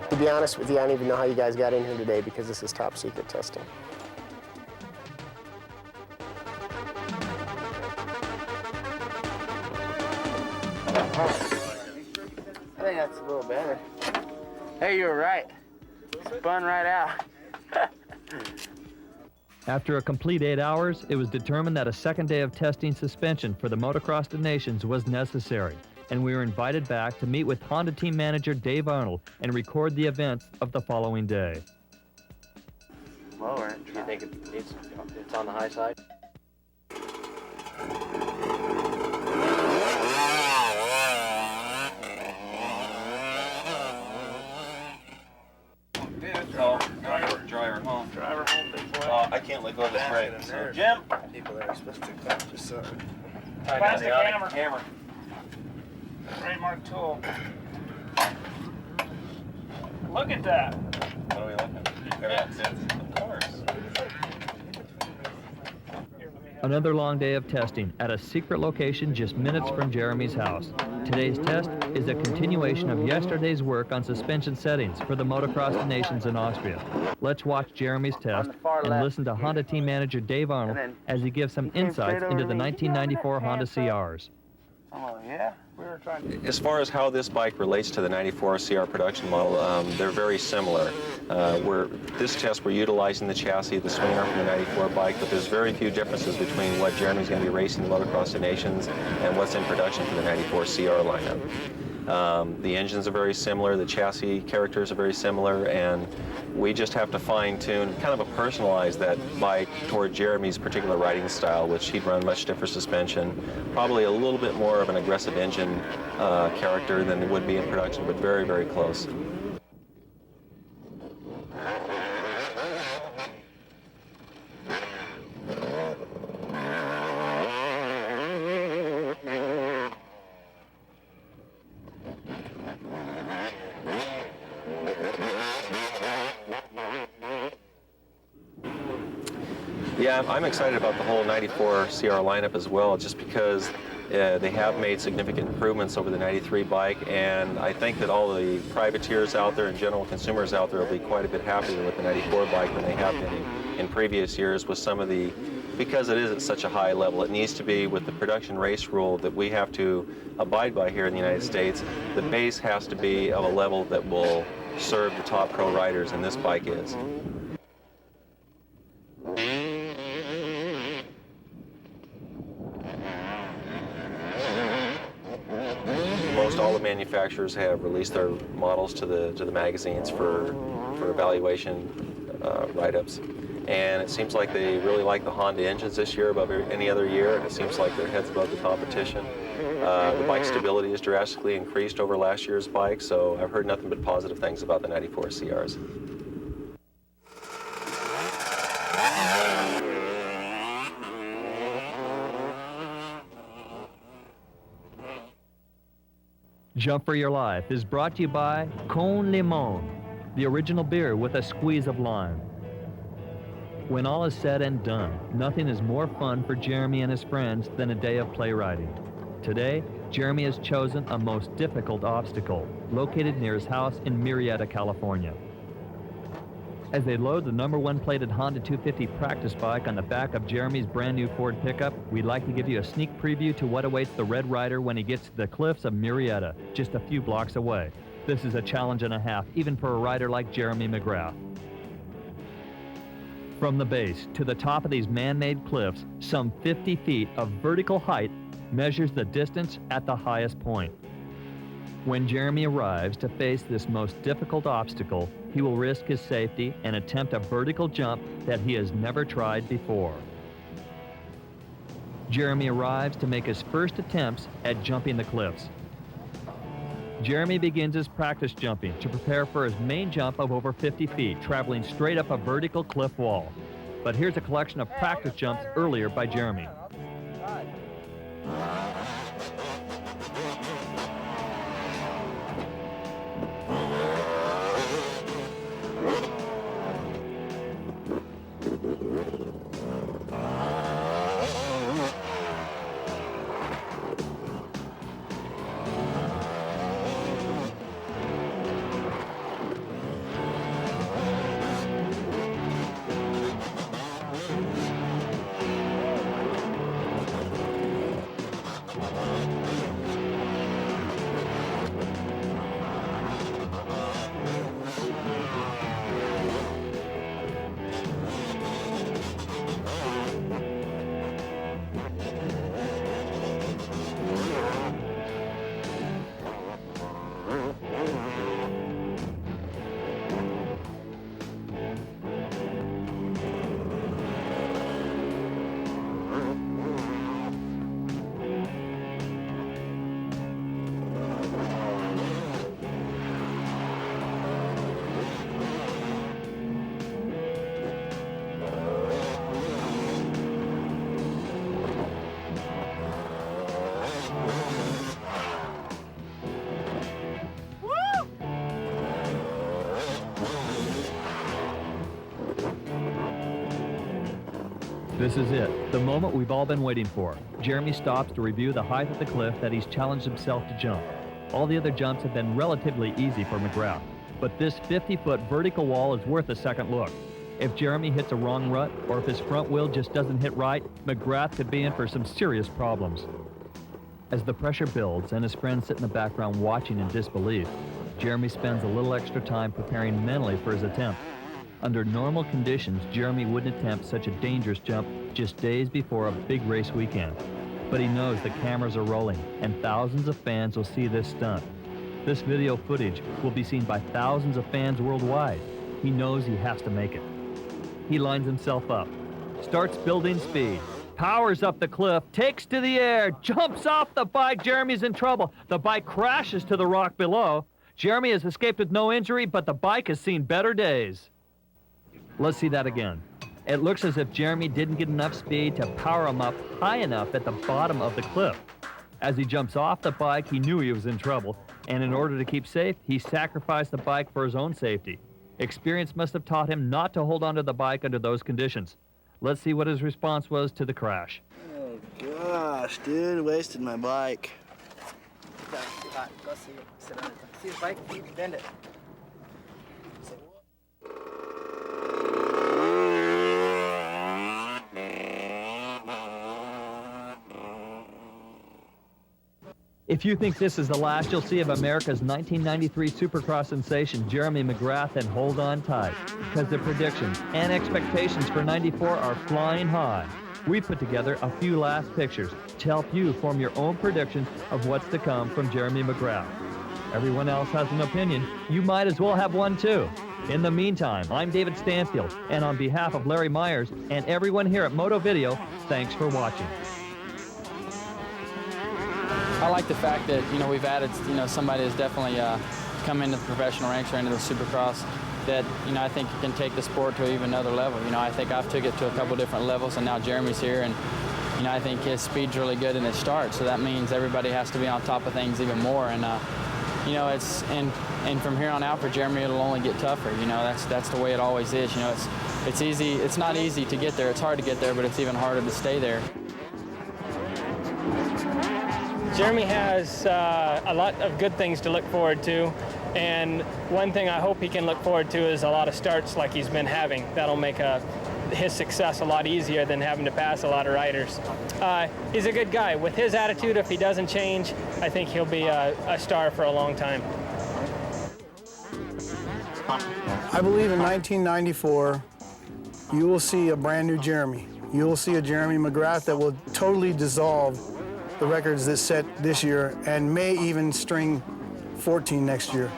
S11: To be honest with you, I don't even know how you guys got in here today because this is top secret testing.
S13: I think that's a little better. Hey, you were right. Spun right out.
S4: After a complete 8 hours, it was determined that a second day of testing suspension for the Motocross to Nations was necessary, and we were invited back to meet with Honda team manager Dave Arnold and record the events of the following day.
S7: Lower. Do you think it's on the high side?
S9: driver home.
S13: Driver home, big boy.
S9: I can't let go of this brake. So, Jim.
S13: People that are supposed to come just so.
S9: Plastic hammer.
S13: Trademark tool. Look at that.
S9: What are we looking at? Of course.
S4: Another long day of testing at a secret location just minutes from Jeremy's house. Today's test is a continuation of yesterday's work on suspension settings for the Motocross of Nations in Austria. Let's watch Jeremy's test and listen to Honda team manager Dave Arnold as he gives some insights into the 1994 Honda CRs.
S13: Oh, yeah? We were trying to...
S9: As far as how this bike relates to the 94 CR production model, they're very similar. This test, we're utilizing the chassis, the swing arm from the 94 bike, but there's very few differences between what Jeremy's going to be racing the Motocross of Nations and what's in production for the 94 CR lineup. The engines are very similar, the chassis characters are very similar, and we just have to fine-tune, kind of personalize that bike toward Jeremy's particular riding style, which he'd run much stiffer suspension, probably a little bit more of an aggressive engine character than it would be in production, but very, very close. Yeah, I'm excited about the whole 94 CR lineup as well, just because they have made significant improvements over the 93 bike, and I think that all the privateers out there and general consumers out there will be quite a bit happier with the 94 bike than they have been in previous years with some of the, because it is at such a high level. It needs to be with the production race rule that we have to abide by here in the United States. The base has to be of a level that will serve the top pro riders, and this bike is. Most all the manufacturers have released their models to the magazines for evaluation write-ups, and it seems like they really like the Honda engines this year above any other year, and it seems like their heads above the competition. The bike stability is drastically increased over last year's bike, so I've heard nothing but positive things about the 94 CRs.
S4: Jump for Your Life is brought to you by Con Limon, the original beer with a squeeze of lime. When all is said and done, nothing is more fun for Jeremy and his friends than a day of play riding. Today, Jeremy has chosen a most difficult obstacle, located near his house in Murrieta, California. As they load the #1 plated Honda 250 practice bike on the back of Jeremy's brand new Ford pickup, we'd like to give you a sneak preview to what awaits the Red Rider when he gets to the cliffs of Murrieta, just a few blocks away. This is a challenge and a half, even for a rider like Jeremy McGrath. From the base to the top of these man-made cliffs, some 50 feet of vertical height measures the distance at the highest point. When Jeremy arrives to face this most difficult obstacle, he will risk his safety and attempt a vertical jump that he has never tried before. Jeremy arrives to make his first attempts at jumping the cliffs. Jeremy begins his practice jumping to prepare for his main jump of over 50 feet, traveling straight up a vertical cliff wall. But here's a collection of practice jumps earlier by Jeremy. This is it, the moment we've all been waiting for. Jeremy stops to review the height of the cliff that he's challenged himself to jump. All the other jumps have been relatively easy for McGrath, but this 50-foot vertical wall is worth a second look. If Jeremy hits a wrong rut, or if his front wheel just doesn't hit right, McGrath could be in for some serious problems. As the pressure builds and his friends sit in the background watching in disbelief, Jeremy spends a little extra time preparing mentally for his attempt. Under normal conditions, Jeremy wouldn't attempt such a dangerous jump just days before a big race weekend. But he knows the cameras are rolling, and thousands of fans will see this stunt. This video footage will be seen by thousands of fans worldwide. He knows he has to make it. He lines himself up, starts building speed, powers up the cliff, takes to the air, jumps off the bike. Jeremy's in trouble. The bike crashes to the rock below. Jeremy has escaped with no injury, but the bike has seen better days. Let's see that again. It looks as if Jeremy didn't get enough speed to power him up high enough at the bottom of the cliff. As he jumps off the bike, he knew he was in trouble, and in order to keep safe, he sacrificed the bike for his own safety. Experience must have taught him not to hold onto the bike under those conditions. Let's see what his response was to the crash.
S20: Oh gosh, dude, wasted my bike.
S13: Go see it. Sit on it. See the bike? Bend it.
S4: If you think this is the last you'll see of America's 1993 Supercross sensation, Jeremy McGrath, then hold on tight, because the predictions and expectations for 94 are flying high. We put together a few last pictures to help you form your own predictions of what's to come from Jeremy McGrath. Everyone else has an opinion. You might as well have one too. In the meantime, I'm David Stanfield, and on behalf of Larry Myers and everyone here at Moto Video, thanks for watching.
S8: I like the fact that, we've added, somebody that's definitely come into the professional ranks or into the Supercross that, I think can take the sport to even another level. I think I've took it to a couple different levels, and now Jeremy's here, and, I think his speed's really good in his start, so that means everybody has to be on top of things even more, and, and from here on out for Jeremy, it'll only get tougher. That's the way it always is. It's easy. It's not easy to get there. It's hard to get there, but it's even harder to stay there.
S12: Jeremy has a lot of good things to look forward to, and one thing I hope he can look forward to is a lot of starts like he's been having. That'll make his success a lot easier than having to pass a lot of riders. He's a good guy. With his attitude, if he doesn't change, I think he'll be a star for a long time.
S6: I believe in 1994, you will see a brand new Jeremy. You will see a Jeremy McGrath that will totally dissolve the records that set this year and may even string 14 next year.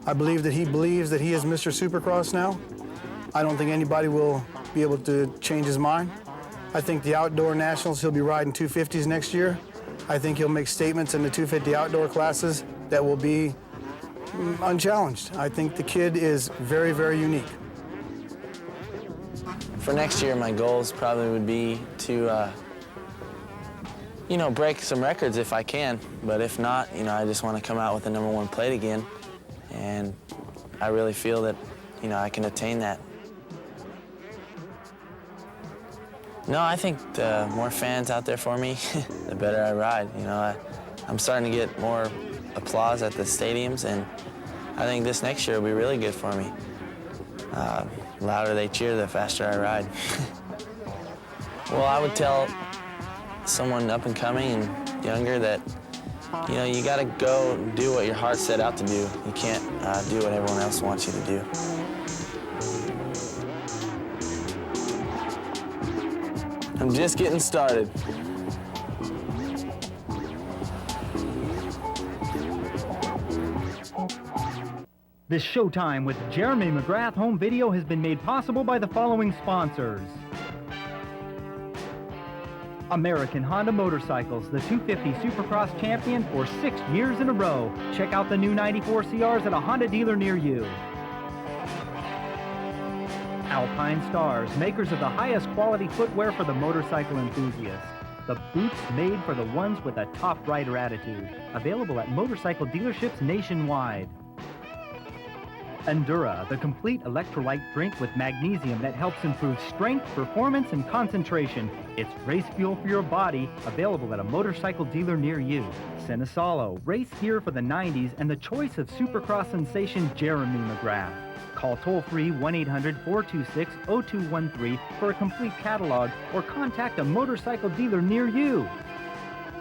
S6: I believe that he believes that he is Mr. Supercross now. I don't think anybody will be able to change his mind. I think the outdoor nationals, he'll be riding 250s next year. I think he'll make statements in the 250 outdoor classes that will be unchallenged. I think the kid is very, very unique.
S5: For next year, my goals probably would be to break some records if I can, but if not, I just want to come out with the #1 plate again, and I really feel that, I can attain that. No, I think the more fans out there for me, the better I ride. I'm starting to get more applause at the stadiums, and I think this next year will be really good for me. The louder they cheer, the faster I ride. Well, I would tell someone up and coming and younger that, you gotta go do what your heart set out to do. You can't do what everyone else wants you to do. I'm just getting started.
S3: This Showtime with Jeremy McGrath home video has been made possible by the following sponsors. American Honda Motorcycles, the 250 Supercross champion for 6 years in a row. Check out the new 94 CRs at a Honda dealer near you. Alpine Stars, makers of the highest quality footwear for the motorcycle enthusiast. The boots made for the ones with a top rider attitude. Available at motorcycle dealerships nationwide. Endura, the complete electrolyte drink with magnesium that helps improve strength, performance, and concentration. It's race fuel for your body, available at a motorcycle dealer near you. Sinisalo, race gear for the 90s, and the choice of Supercross sensation Jeremy McGrath. Call toll-free 1-800-426-0213 for a complete catalog or contact a motorcycle dealer near you.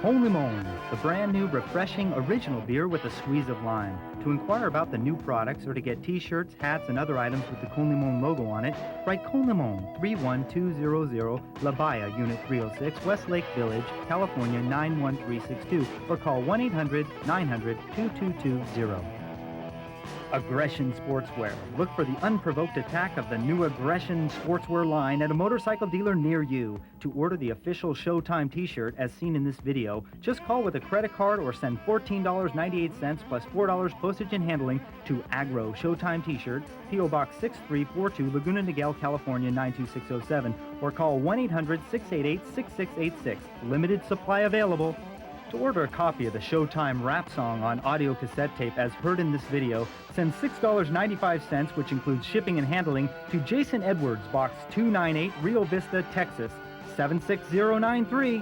S3: Con Limon, the brand new refreshing original beer with a squeeze of lime. To inquire about the new products or to get t-shirts, hats, and other items with the Con Limon logo on it, write Con Limon, 31200 La Bahia, Unit 306, Westlake Village, California 91362, or call 1-800-900-2220. Aggression Sportswear. Look for the unprovoked attack of the new Aggression Sportswear line at a motorcycle dealer near you. To order the official Showtime t-shirt as seen in this video, just call with a credit card or send $14.98 plus $4 postage and handling to Agro Showtime t-shirt, P.O. Box 6342, Laguna Niguel, California 92607, or call 1-800-688-6686. Limited supply available. To order a copy of the Showtime rap song on audio cassette tape as heard in this video, send $6.95, which includes shipping and handling, to Jason Edwards, Box 298, Rio Vista, Texas, 76093.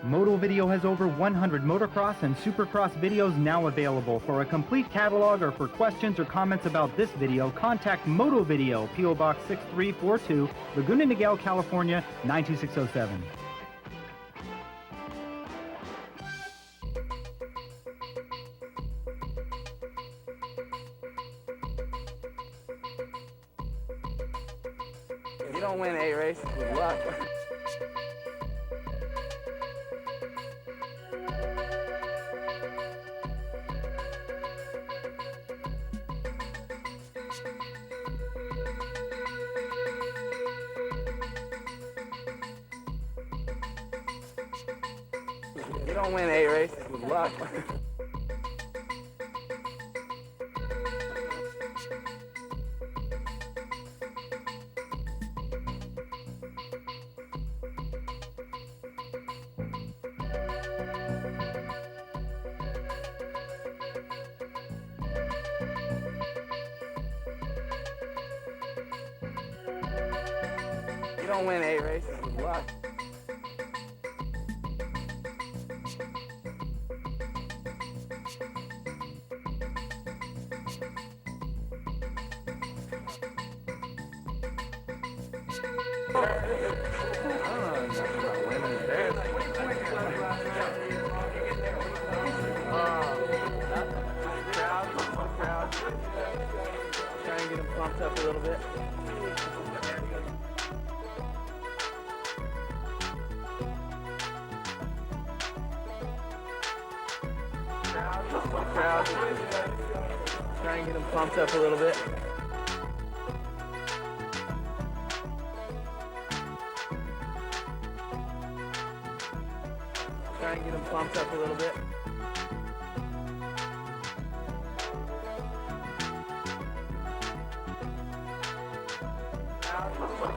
S3: Motovideo has over 100 motocross and supercross videos now available. For a complete catalog or for questions or comments about this video, contact Motovideo, P.O. Box 6342, Laguna Niguel, California 92607.
S5: You don't win 8 races with luck. You don't win 8 races with luck. You don't win 8 races with luck. Try and get them pumped up a little bit. Crowd. Try and get them pumped up a little bit. Try and get them pumped up a little bit.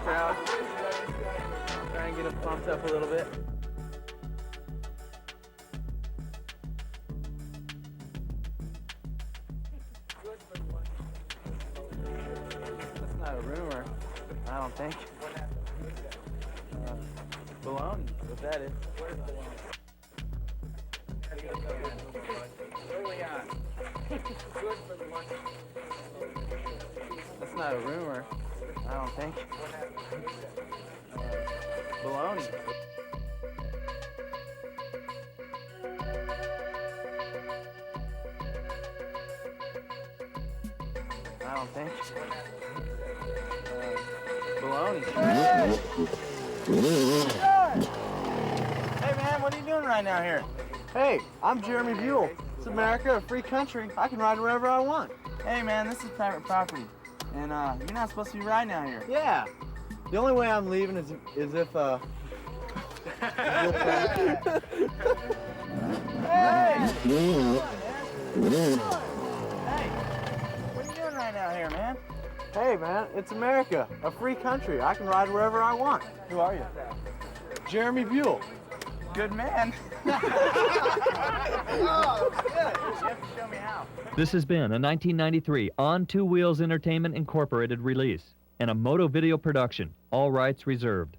S5: Crowd. Try and get them pumped up a little bit. That's not a rumor, I don't think. Baloney, what that is. That's not a rumor, I don't think. Baloney. I don't think. Baloney. Hey man, what are you doing right now here?
S21: Hey, I'm Jeremy Buell. It's America, a free country. I can ride wherever I want.
S5: Hey man, this is private property. And you're not supposed to be riding out here.
S21: Yeah. The only way I'm leaving is if
S5: Hey! Hey! What are you doing right now here, man?
S21: Hey man, it's America, a free country. I can ride wherever I want.
S5: Who are you?
S21: Jeremy Buell.
S13: Good man.
S21: Oh, good.
S13: You have to show me how.
S4: This has been a 1993 On Two Wheels Entertainment Incorporated release and a Moto Video production, all rights reserved.